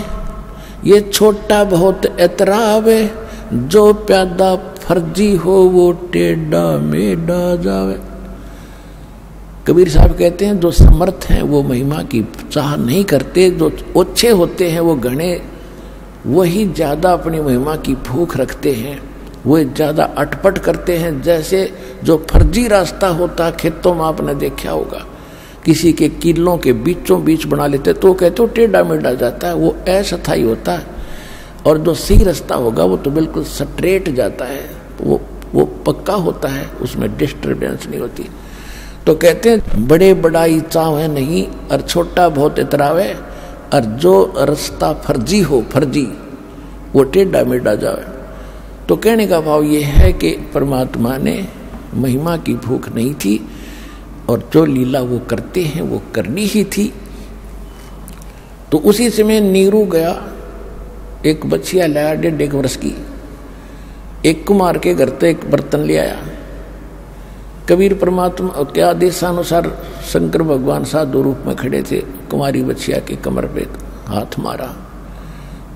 ये छोटा बहुत एतरावे, जो प्यादा फर्जी हो वो टेढ़ा मेढ़ा जावे। कबीर साहब कहते हैं जो समर्थ हैं वो महिमा की चाह नहीं करते, जो ओछे होते हैं वो घने वही ज़्यादा अपनी महिमा की भूख रखते हैं, वो ज़्यादा अटपट करते हैं। जैसे जो फर्जी रास्ता होता खेतों में आपने देखा होगा, किसी के किलों के बीचों बीच बना लेते तो कहते हो टेढ़ा मेढ़ा जाता है, वो अस्थायी होता है। और जो सही रास्ता होगा वो तो बिल्कुल स्ट्रेट जाता है, वो पक्का होता है, उसमें डिस्टर्बेंस नहीं होती। तो कहते हैं बड़े बड़ाई चाहे नहीं और छोटा बहुत इतरावे, और जो रास्ता फर्जी हो फर्जी वो टेढ़ा मेढ़ा जावे। तो कहने का भाव ये है कि परमात्मा ने महिमा की भूख नहीं थी, और जो लीला वो करते हैं वो करनी ही थी। तो उसी समय नीरू गया, एक बच्चिया लाया 1.5 वर्ष की, एक कुमार के घर से एक बर्तन ले आया। कबीर परमात्मा के आदेशानुसार शंकर भगवान साधु रूप में खड़े थे, कुमारी बच्चिया के कमर पे हाथ मारा,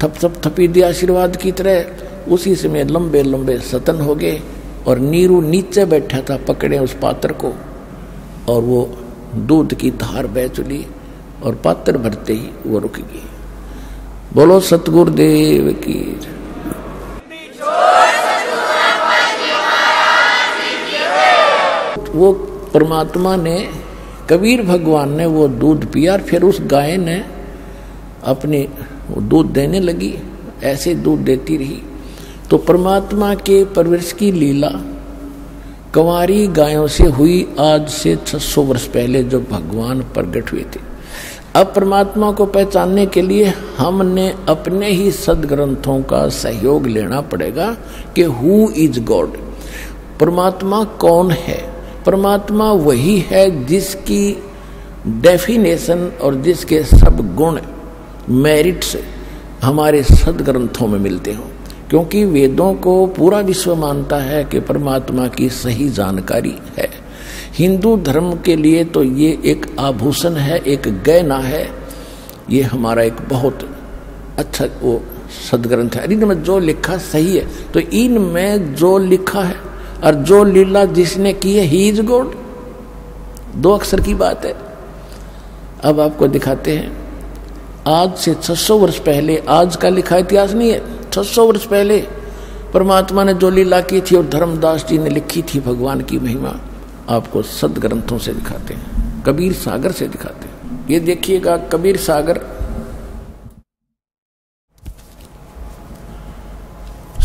थप थप थपी दिया आशीर्वाद की तरह। उसी समय लंबे लंबे सतन हो गए, और नीरू नीचे बैठा था पकड़े उस पात्र को, और वो दूध की धार बह चली, और पात्र भरते ही वो रुक गई। बोलो सतगुरुदेव की। वो परमात्मा ने, कबीर भगवान ने वो दूध पिया, और फिर उस गाय ने अपनी दूध देने लगी, ऐसे दूध देती रही। तो परमात्मा के परवरिश की लीला कंवारी गायों से हुई आज से 600 वर्ष पहले जो भगवान प्रकट हुए थे। अब परमात्मा को पहचानने के लिए हमने अपने ही सदग्रंथों का सहयोग लेना पड़ेगा कि हु इज गॉड, परमात्मा कौन है। परमात्मा वही है जिसकी डेफिनेशन और जिसके सब गुण मेरिट से हमारे सदग्रंथों में मिलते हों, क्योंकि वेदों को पूरा विश्व मानता है कि परमात्मा की सही जानकारी है। हिंदू धर्म के लिए तो ये एक आभूषण है, एक गहना है। ये हमारा एक बहुत अच्छा वो सदग्रंथ है। इनमें जो लिखा सही है, तो इनमें जो लिखा है और जो लीला जिसने की है, ही इज गॉड। 2 अक्षर की बात है। अब आपको दिखाते हैं, आज से 600 वर्ष पहले, आज का लिखा इतिहास नहीं है, 600 वर्ष पहले परमात्मा ने जो लीला की थी और धर्मदास जी ने लिखी थी भगवान की महिमा, आपको सदग्रंथों से दिखाते हैं, कबीर सागर से दिखाते हैं। ये देखिएगा, कबीर सागर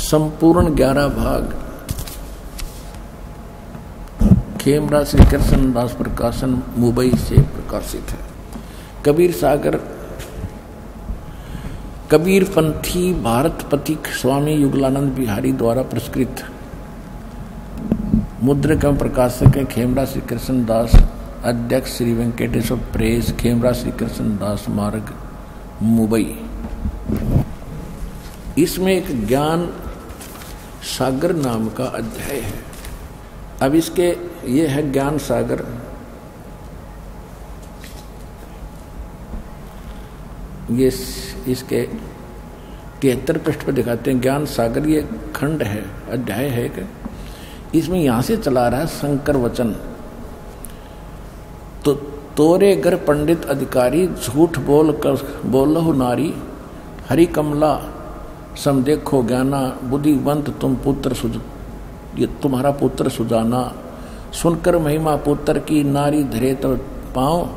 संपूर्ण 11 भाग खेमरा श्री कृष्ण दास प्रकाशन मुंबई से प्रकाशित है। कबीर सागर कबीर पंथी भारत पथिक स्वामी युगलानंद बिहारी द्वारा पुरस्कृत मुद्रक एवं प्रकाशक है खेमरा श्री कृष्ण दास, अध्यक्ष श्री वेंकटेश्वर प्रेस, खेमरा श्री कृष्ण दास मार्ग, मुंबई। इसमें एक ज्ञान सागर नाम का अध्याय है। अब इसके ये है ज्ञान सागर, ये इसके 73 पृष्ठ पर दिखाते हैं। ज्ञान सागर ये खंड है, अध्याय है कि इसमें यहां से चला रहा है शंकर वचन। तो तोरे घर पंडित अधिकारी, झूठ बोल कर बोलहु नारी, हरि कमला सम देखो ज्ञाना, बुद्धिवंत तुम पुत्र ये तुम्हारा पुत्र सुजाना, सुनकर महिमा पुत्र की नारी धरे तो पाओ,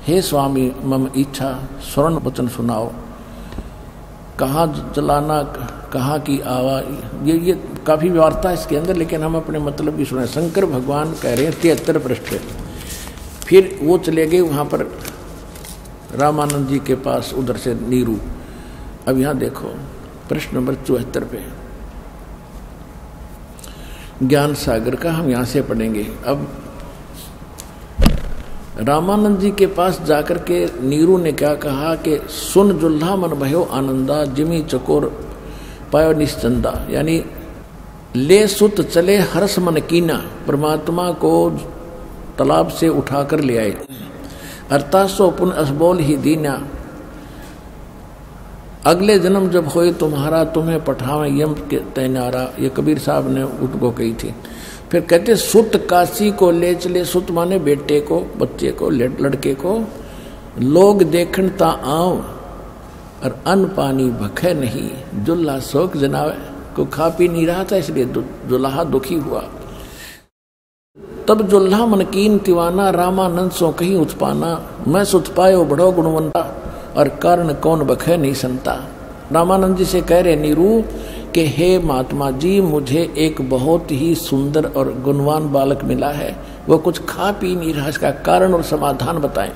हे स्वामी मम इच्छा स्वर्ण वचन सुनाओ, कहाँ जलाना कहाँ की आवा। ये काफी वार्ता है इसके अंदर, लेकिन हम अपने मतलब की सुने। शंकर भगवान कह रहे हैं 73 पृष्ठ पे। फिर वो चले गए वहाँ पर रामानंद जी के पास, उधर से नीरू। अब यहाँ देखो प्रश्न नंबर 74 पे ज्ञान सागर का हम यहाँ से पढ़ेंगे। अब रामानंद जी के पास जाकर के नीरू ने क्या कहा कि सुन जुल्हा मन भयो आनंदा, जिमी चकोर पायो निश्चंदा, यानी ले सुत चले हर्ष मन कीना, परमात्मा को तालाब से उठाकर ले आए। अर्थात सो पुन असबोल ही दीना, अगले जन्म जब होए तुम्हारा, तुम्हें पठावे यम के तैनारा। ये कबीर साहब ने उनको कही थी। फिर कहते सुत काशी को ले चले, सुत माने बेटे को, बच्चे को, लड़के को, लोग देखन ता आओ, और अन्न पानी भखे नहीं, जुल्हा शोक जनावे, को खा पी नहीं रहा था इसलिए जुल्हा दुखी हुआ। तब जुल्हा मन कीन तिवाना, रामानंद सो कहीं उत्पाना, मैं सुत पायो बड़ो गुणवंता, और कारण कौन बखे नहीं संता। रामानंद जी से कह रहे नीरू कि हे महात्मा जी, मुझे एक बहुत ही सुंदर और गुणवान बालक मिला है, वो कुछ खा पी नहीं रहा, इसका कारण और समाधान बताएं।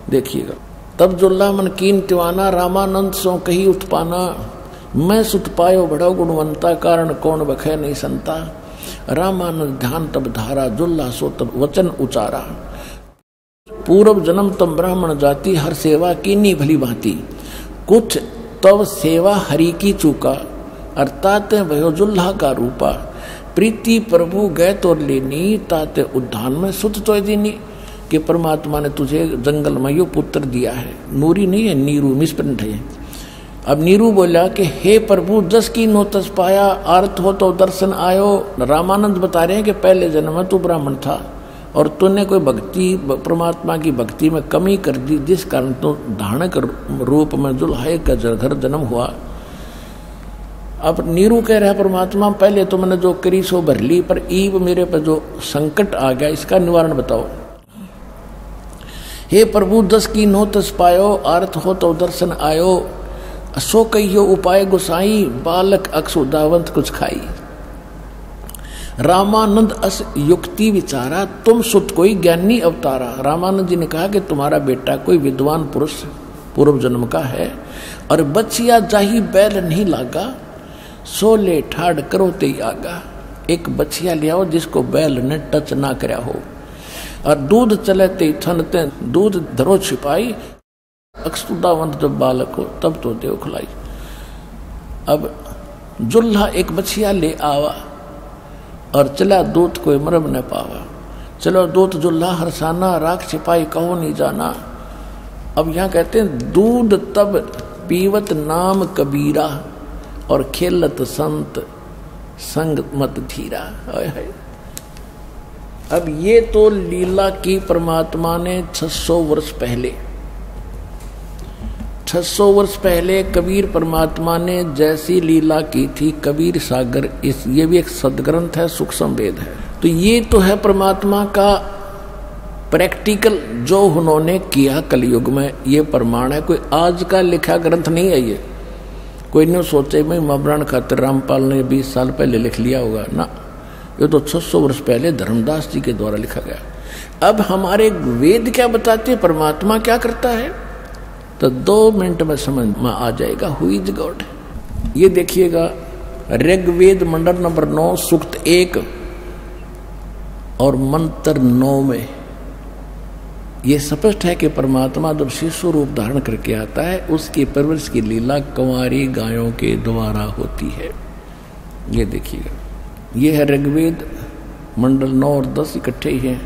देखिएगा, तब जुल्ला मन कीन तिवाना, रामानंद सो कही उत्पाना, मैं सुत पायो बड़ो गुणवंता, कारण कौन बखे नहीं संता। रामानंद ध्यान तब धारा, जुल्ला सो तब वचन उचारा, पूर्व जन्म तम ब्राह्मण जाति, हर सेवा कीनी भली भांति, कुछ तब सेवा हरि की चूका, अर्थात भयो जुल्हा का रूपा, प्रीति प्रभु गए तो लेनी, ताते उद्धान में सुत तो दीनी। कि परमात्मा ने तुझे जंगल में यो पुत्र दिया है, नूरी नहीं है, नीरू मिसप्रिंट है। अब नीरू बोला कि हे प्रभु जस की नो तस पाया, आर्थ हो तो दर्शन आयो। रामानंद बता रहे हैं कि पहले जन्म में तू ब्राह्मण था और तूने कोई भक्ति, परमात्मा की भक्ति में कमी कर दी, जिस कारण तो धानक रूप में जुल्हा का घर जन्म हुआ। अब नीरू कह रहा है परमात्मा, पहले तो मैंने जो करी सो भर ली, पर ईब मेरे पर जो संकट आ गया, इसका निवारण बताओ। हे प्रभु दस की नो तस पायो, आर्थ हो तो दर्शन आयो, सो कहियो उपाय गुसाई, बालक अक्सुदावंत कुछ खाई। रामानंद अस युक्ति विचारा, तुम सुत कोई ज्ञानी अवतारा। रामानंद जी ने कहा कि तुम्हारा बेटा कोई विद्वान पुरुष पूर्व जन्म का है, और बचिया जाही बैल नहीं लागा, सोले ठाड़ करो ते आगा। एक बचिया ले आओ जिसको बैल ने टच ना करया हो, और दूध चले ते थनते, दूध धरो छिपाई, अक्षुदावंत जब बालक हो तब तो देव खिलाई। अब जुल्हा एक बछिया ले आवा, और चला दूत कोई मरब न पावा। चलो दूत जुल्हा हरसाना, राख छिपाई कहो नहीं जाना। अब यहाँ कहते हैं दूध तब पीवत नाम कबीरा, और खेलत संत संग मत धीरा। अब ये तो लीला की परमात्मा ने 600 वर्ष पहले, 600 वर्ष पहले कबीर परमात्मा ने जैसी लीला की थी, कबीर सागर, इस ये भी एक सदग्रंथ है, सूक्ष्म वेद है। तो ये तो है परमात्मा का प्रैक्टिकल जो उन्होंने किया कलयुग में, ये प्रमाण है। कोई आज का लिखा ग्रंथ नहीं है ये। कोई नहीं सोचे मैं महापुराण खातिर रामपाल ने 20 साल पहले लिख लिया होगा ना, ये तो 600 वर्ष पहले धर्मदास जी के द्वारा लिखा गया। अब हमारे वेद क्या बताते, परमात्मा क्या करता है, तो 2 मिनट में समझ में आ जाएगा हु इज गॉड। ये देखिएगा ऋग्वेद मंडल नंबर 9 सूक्त 1 और मंत्र 9 में ये स्पष्ट है कि परमात्मा जब शिशु रूप धारण करके आता है, उसकी परवरिश की लीला कंवारी गायों के द्वारा होती है। ये देखिएगा, ये है ऋग्वेद मंडल 9 और 10 इकट्ठे ही हैं।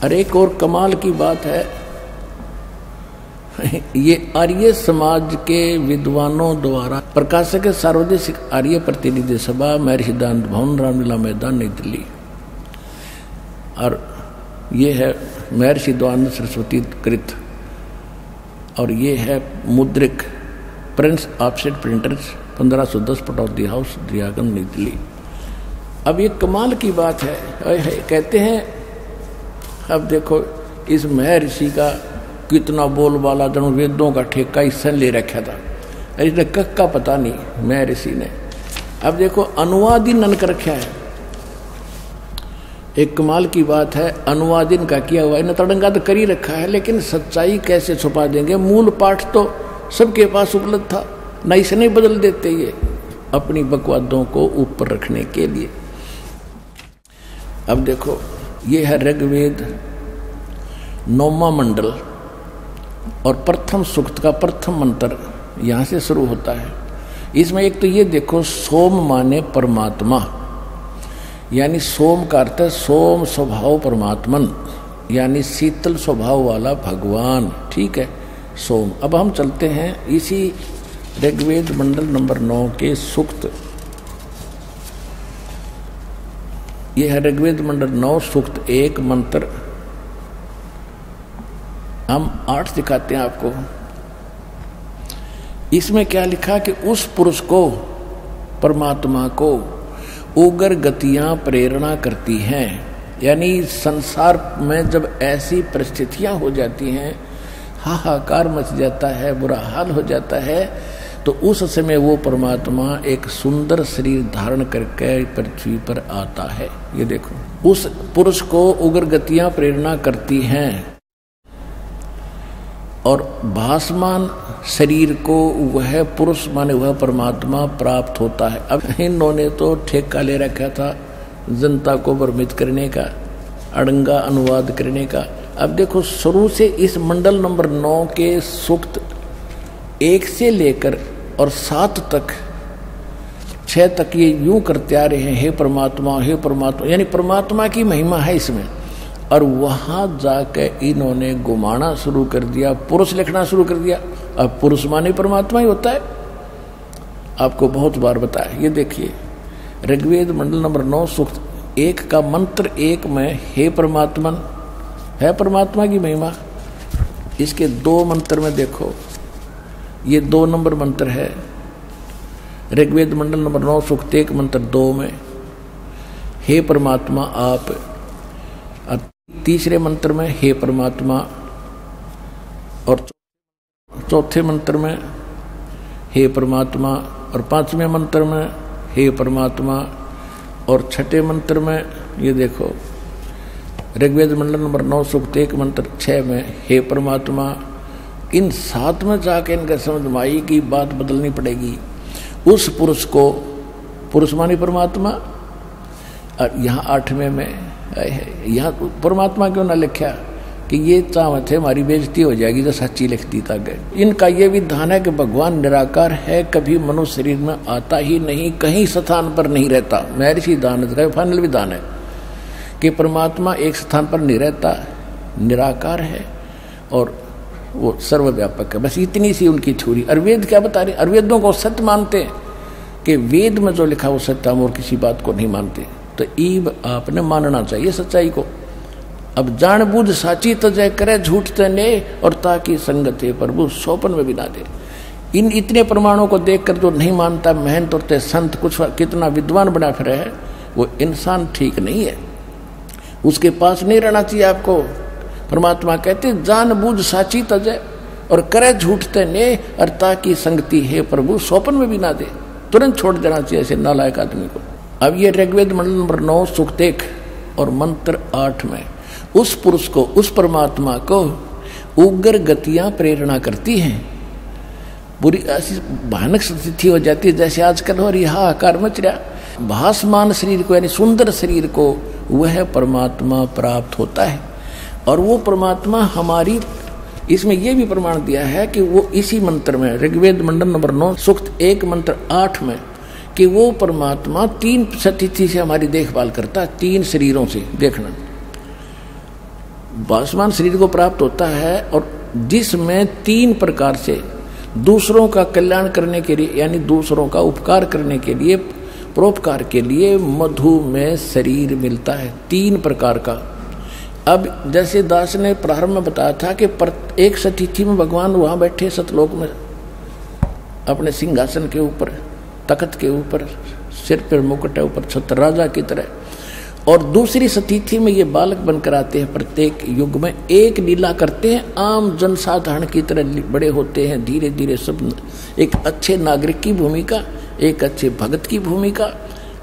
और एक और कमाल की बात है, ये आर्य समाज के विद्वानों द्वारा प्रकाशक सार्वदेशिक आर्य प्रतिनिधि सभा, महर्षि दानंद भवन, रामलीला मैदान, नई दिल्ली। और ये है महर्षि दयानंद सरस्वती कृत, और ये है Mudryk Prince offset printers 1510 Pataudi house, Daryaganj, नई दिल्ली। अब ये कमाल की बात है, कहते हैं अब देखो इस महर्षि का कितना बोलबाला, जन वेदों का ठेका इससे ले रखा था, इसने कक का पता नहीं महर्षि ने। अब देखो अनुवादी नन कर रखा है। एक कमाल की बात है, अनुवादिन का किया हुआ है, तड़ंगा तो कर ही रखा है, लेकिन सच्चाई कैसे छुपा देंगे। मूल पाठ तो सबके पास उपलब्ध था, न इसे नहीं बदल देते ये अपनी बकवादों को ऊपर रखने के लिए। अब देखो ये है ऋग्वेद 9वां मंडल और प्रथम सूक्त का प्रथम मंत्र यहाँ से शुरू होता है। इसमें एक तो ये देखो, सोम माने परमात्मा, यानी सोम का अर्थ है सोम स्वभाव परमात्मन, यानी शीतल स्वभाव वाला भगवान। ठीक है, सोम। अब हम चलते हैं इसी ऋग्वेद मंडल नंबर 9 के सूक्त। यह है ऋग्वेद मंडल 9 सूक्त 1 मंत्र। हम 8 दिखाते हैं आपको। इसमें क्या लिखा कि उस पुरुष को, परमात्मा को उग्र गतियां प्रेरणा करती हैं, यानी संसार में जब ऐसी परिस्थितियां हो जाती हैं, हाहाकार मच जाता है, बुरा हाल हो जाता है, तो उस समय वो परमात्मा एक सुंदर शरीर धारण करके पृथ्वी पर आता है। ये देखो, उस पुरुष को उग्र गतियां प्रेरणा करती हैं और भासमान शरीर को वह पुरुष माने वह परमात्मा प्राप्त होता है। अब इन्होंने तो ठेका ले रखा था जनता को भ्रमित करने का, अड़ंगा अनुवाद करने का। अब देखो शुरू से इस मंडल नंबर 9 के सूक्त 1 से लेकर और 7 तक, 6 तक ये यूं करते आ रहे हैं, हे परमात्मा, हे परमात्मा, यानी परमात्मा की महिमा है इसमें। और वहां जाके इन्होंने घुमाना शुरू कर दिया, पुरुष लिखना शुरू कर दिया। अब पुरुष माने परमात्मा ही होता है, आपको बहुत बार बताया। ये देखिए ऋग्वेद मंडल नंबर 9 सूक्त 1 का मंत्र 1 में हे परमात्मन है परमात्मा की महिमा। इसके 2 मंत्र में देखो, ये 2 नंबर मंत्र है ऋग्वेद मंडल नंबर 9 सूक्त 1 मंत्र 2 में हे परमात्मा आप, तीसरे मंत्र में हे परमात्मा, और चौथे मंत्र में हे परमात्मा, और 5वें मंत्र में हे परमात्मा, और छठे मंत्र में ये देखो, ऋग्वेद मंडल नंबर 9 सूक्त 1 मंत्र 6 में, हे परमात्मा, इन 7 में जाके इनका समझ में आई कि बात बदलनी पड़ेगी। उस पुरुष को, पुरुष मानी परमात्मा, और यहाँ 8वें में यहाँ परमात्मा क्यों ना लिखा कि ये चाहत है हमारी बेइज्जती हो जाएगी जो सच्ची लिखती तक। इनका ये विधान है कि भगवान निराकार है, कभी मनुष्य शरीर में आता ही नहीं, कहीं स्थान पर नहीं रहता। महर्षि दानव का फाइनल विधान है कि परमात्मा एक स्थान पर नहीं रहता, निराकार है और वो सर्वव्यापक है। बस इतनी सी उनकी थ्योरी। और वेद क्या बता रहे? और वेदों को सत्य मानते हैं कि वेद में जो लिखा वो सत्य, हम और किसी बात को नहीं मानते। तो ईब आपने मानना चाहिए सच्चाई को। अब जानबूझ साची तजय करे, झूठ तने और ताकि संगत है प्रभु सोपन में भी ना दे। इन इतने प्रमाणों को देखकर जो नहीं मानता, मेहनत और संत कुछ कितना विद्वान बना फिर है, वो इंसान ठीक नहीं है, उसके पास नहीं रहना चाहिए आपको। परमात्मा कहते जानबूझ साची तजय और करे झूठ तने और ताकि संगति है प्रभु सोपन में भी ना दे। तुरंत छोड़ देना चाहिए ऐसे नालायक आदमी को। अब ये ऋग्वेद मंडल नंबर 9 सूक्त 1 और मंत्र 8 में उस पुरुष को, उस परमात्मा को उग्र गतियां प्रेरणा करती हैं। बुरी ऐसी भयानक स्थिति हो जाती है जैसे आजकल हो रही हाहाकार मच रहा। भासमान शरीर को यानी सुंदर शरीर को वह परमात्मा प्राप्त होता है। और वो परमात्मा हमारी, इसमें यह भी प्रमाण दिया है कि वो इसी मंत्र में, ऋग्वेद मंडल नंबर 9 सूक्त 1 मंत्र 8 में, कि वो परमात्मा 3 स्थिति से हमारी देखभाल करता है, 3 शरीरों से। देखना, भासमान शरीर को प्राप्त होता है और जिसमें 3 प्रकार से दूसरों का कल्याण करने के लिए, यानी दूसरों का उपकार करने के लिए, परोपकार के लिए मधुमेह शरीर मिलता है 3 प्रकार का। अब जैसे दास ने प्रारंभ में बताया था कि एक सतिथि में भगवान वहां बैठे सतलोक में अपने सिंहासन के ऊपर, तख्त के ऊपर, सिर पर मुकुट है, ऊपर छत्र राजा की तरह। और दूसरी सतिथि में ये बालक बनकर आते हैं, प्रत्येक युग में एक लीला करते हैं, आम जनसाधारण की तरह बड़े होते हैं। धीरे धीरे सब एक अच्छे नागरिक की भूमिका, एक अच्छे भगत की भूमिका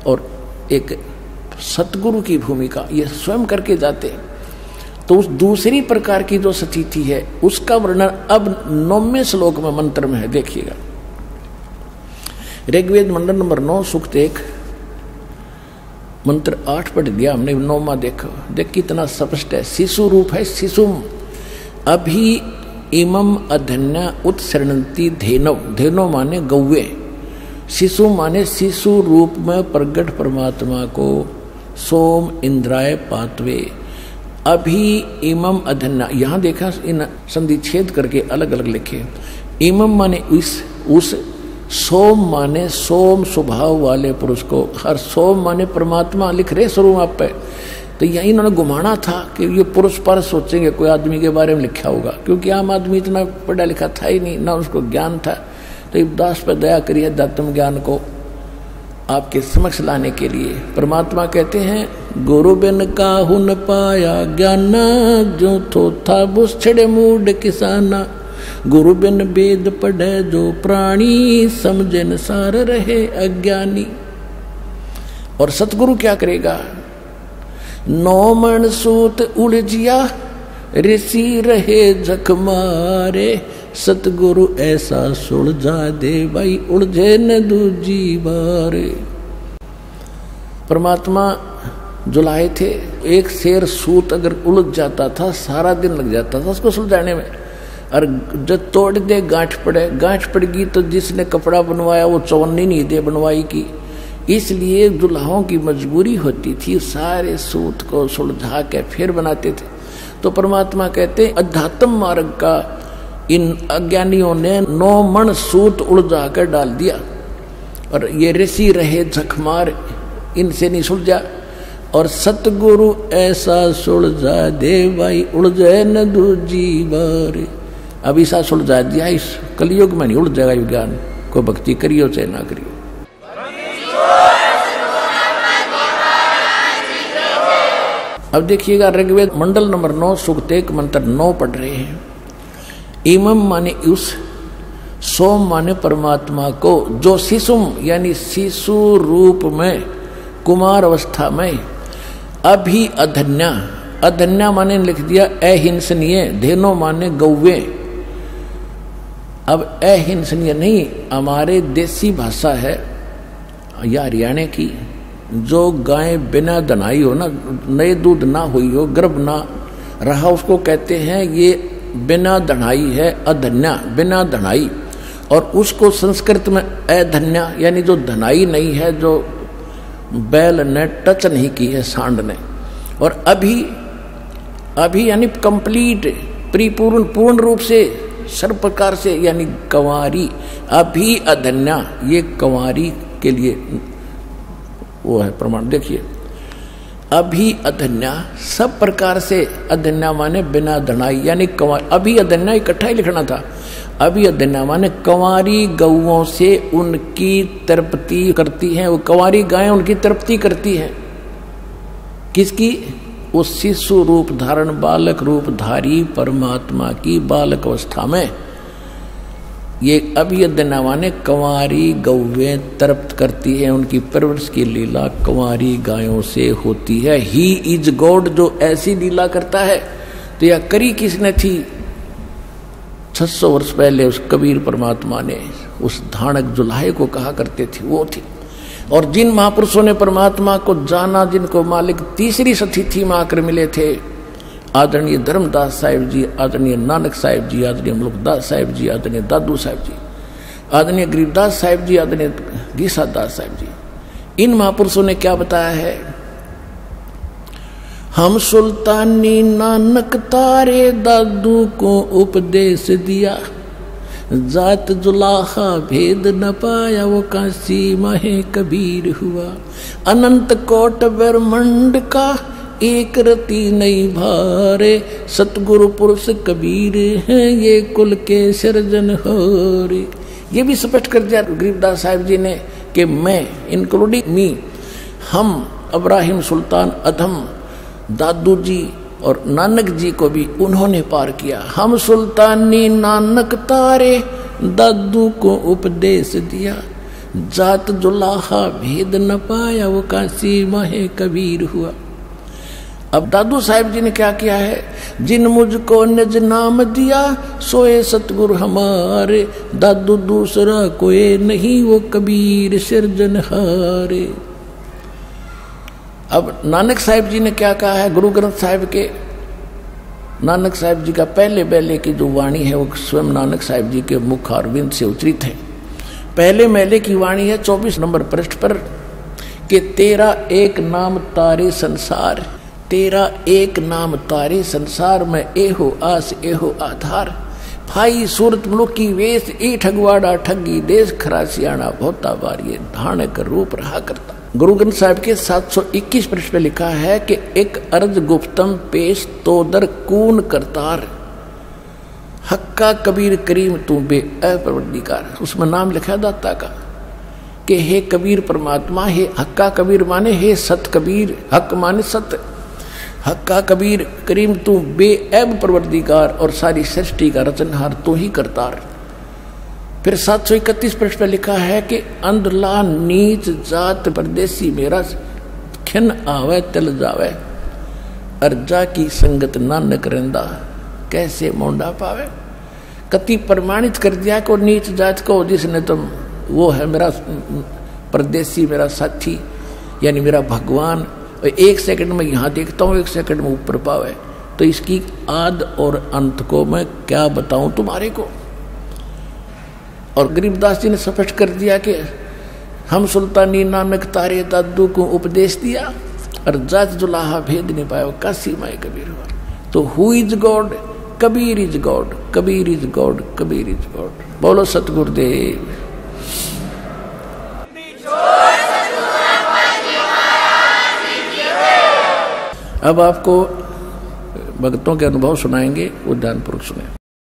और एक सतगुरु की भूमिका ये स्वयं करके जाते हैं। तो उस दूसरी प्रकार की जो सतिथि है उसका वर्णन अब 9वें श्लोक में मंत्र में है। देखिएगा, ऋग्वेद मंडल नंबर 9 सूक्त 1 मंत्र 8 पढ़ दिया हमने, 9वां देखो, देख कितना स्पष्ट है। शिशु रूप है, शिशुम अभी इमम अधन्या उत्सरणंती धेनव, धेनव माने गौवे, शिशु माने शिशु रूप में प्रगट परमात्मा को सोम इंद्राय पातवे। अभी इमम अधन्या, यहां देखा इन संधि छेद करके अलग अलग लिखे। इमम माने उस, सोम माने सोम स्वभाव वाले पुरुष को, हर सोम माने परमात्मा लिख रहे स्वरूप आप पे। तो यही इन्होंने घुमाना था कि ये पुरुष पर सोचेंगे कोई आदमी के बारे में लिखा होगा, क्योंकि आम आदमी इतना पढ़ा लिखा था ही नहीं, ना उसको ज्ञान था। तो दास पर दया करिए, अध्यात्म ज्ञान को आपके समक्ष लाने के लिए। परमात्मा कहते हैं गुरु बिन काहू न पाया ज्ञान, जो थो था बुस छड़े मूड किसाना। गुरु बिन वेद पढ़े जो प्राणी, समझे न सार रहे अज्ञानी। और सतगुरु क्या करेगा? 9 मन सूत उलझिया, ऋषि रहे जख मारे। सतगुरु ऐसा सुलझा दे भाई, उलझे न दूजी बारे। परमात्मा जुलाए थे, एक शेर सूत अगर उलझ जाता था सारा दिन लग जाता था उसको सुलझाने में। और जब तोड़ दे गांठ पड़ेगी तो जिसने कपड़ा बनवाया वो चवन्नी नहीं दे बनवाई की। इसलिए दुल्हाओं की मजबूरी होती थी, सारे सूत को सुलझा के फिर बनाते थे। तो परमात्मा कहते अध्यात्म मार्ग का इन अज्ञानियों ने 9 मन सूत उलझा कर डाल दिया। और ये ऋषि रहे झकमार, इनसे नहीं सुलझा। और सतगुरु ऐसा सुलझा दे भाई, उलझे न दूजी बार। अब ऐसा सुलझा दिया, इस कलयुग में नहीं उलझेगा ये ज्ञान। को भक्ति करियो चाहे ना करियो। अब देखिएगा, ऋग्वेद मंडल नंबर 9 सूक्त 1 मंत्र 9 पढ़ रहे हैं। इमम माने उस, सोम माने परमात्मा को, जो शिशुम यानी शिशु रूप में कुमार अवस्था में अभी अधन्या, अधन्या माने लिख दिया अहिंसनीय, धेनो माने गौवे। अब अहिंसनीय नहीं, हमारे देसी भाषा है या हरियाणा की, जो गाय बिना दनाई हो ना, नए दूध ना हुई हो, गर्भ ना रहा, उसको कहते हैं ये बिना दनाई है, अधन्या, बिना दनाई। और उसको संस्कृत में अधन्या यानी जो धनाई नहीं है, जो बैल ने टच नहीं की है सांड ने। और अभी यानी कंप्लीट, परिपूर्ण, पूर्ण रूप से, सर्व प्रकार से, यानी कंवारी। अभी अधन्या, ये कंवारी के लिए वो है प्रमाण। देखिए अभी अधन्या, सब प्रकार से, अधन्या माने बिना धनाई यानी कंवारी। अभी अधन्या इकट्ठा ही लिखना था। अभी अधन्या माने कंवारी गौओं से उनकी तृप्ति करती हैं, वो कंवारी गायें उनकी तृप्ति करती हैं। किसकी? वो शिशु रूप धारण, बालक रूप धारी परमात्मा की बालक अवस्था में। ये अभियदना माने कंवारी गौवें तृप्त करती है, उनकी परवरिश की लीला कंवारी गायों से होती है। ही इज गॉड, जो ऐसी लीला करता है। तो यह करी किसने थी? 600 वर्ष पहले उस कबीर परमात्मा ने उस धानक जुलाहे को कहा करते थे, वो थी। और जिन महापुरुषों ने परमात्मा को जाना, जिनको मालिक तीसरी सती थी में आकर मिले थे, आदरणीय धर्मदास साहिब जी, आदरणीय नानक साहिब जी, आदरणीय मुल्कदास साहिब जी, आदरणीय दादू साहिब जी, आदरणीय गरीबदास साहिब जी, आदरणीय गीसादास साहिब जी, इन महापुरुषों ने क्या बताया है? हम सुल्तानी नानक तारे दादू को उपदेश दिया, जात जुलाहा भेद न पाया, वो काशी महे कबीर हुआ। अनंत कोट ब्रह्मांड का एक रति नहीं भारे, सतगुरु पुरुष कबीर हैं, ये कुल के सृजन हो रे। ये भी स्पष्ट कर दिया गरीबदास साहिब जी ने कि मैं, इंक्लूडिंग मी, हम इब्राहिम सुल्तान अधम, दादू जी और नानक जी को भी उन्होंने पार किया। हम सुल्तानी नानक तारे दादू को उपदेश दिया, जात जुलाहा भेद न पाया, वो काशी महे कबीर हुआ। अब दादू साहिब जी ने क्या किया है? जिन मुझको निज नाम दिया, सोए सतगुरु हमारे, दादू दूसरा कोई नहीं, वो कबीर सिरजनहारे। अब नानक साहिब जी ने क्या कहा है? गुरु ग्रंथ साहिब के, नानक साहिब जी का पहले पहले की जो वाणी है, वो स्वयं नानक साहिब जी के मुख अरविंद से उतरित है। पहले मेले की वाणी है 24 नंबर पृष्ठ पर, कि तेरा एक नाम तारे संसार, तेरा एक नाम तारे संसार में, एहो आस एहो आधार। भाई सूरत मुलुक की वेश, ई ठगवाड़ा ठगी देश, खरा सियाणा भोता बार, ये धानक रूप रहा करता। गुरु ग्रंथ साहिब के 721 पृष्ठ पे लिखा है कि एक अर्ज गुप्तम पेश तो दर कून करतार, हक्का कबीर करीम तू बे अपरवरदिगार। उसमें नाम लिखा है दाता का कि हे कबीर परमात्मा, हे हक्का कबीर माने हे सत कबीर, हक माने सत्य, हक्का कबीर करीम तू बेऐब परवरदिगार, और सारी सृष्टि का रचनहार तू ही करतार। फिर 731 पृष्ठ पर लिखा है कि अंधला नीच जात परदेसी मेरा, खिन आवे तिल जावे, अर्जा की संगत नानक रंदा, कैसे मोंडा पावे। कति प्रमाणित कर दिया को नीच जात को, जिसने तुम, वो है मेरा परदेसी, मेरा साथी, यानी मेरा भगवान। एक सेकंड में यहाँ देखता हूँ, एक सेकंड में ऊपर पावे। तो इसकी आद और अंत को मैं क्या बताऊं तुम्हारे को। और गरीबदास जी ने स्पष्ट कर दिया कि हम सुल्तानी नानक तारे दादू को उपदेश दिया, और जात जुलाहा भेद नहीं पाया, काशी माए कबीर हुआ। तो who is God? Kabir is God, Kabir is God, Kabir is God. बोलो सतगुरुदेव। अब आपको भक्तों के अनुभव सुनाएंगे, वो ध्यानपूर्वक सुने।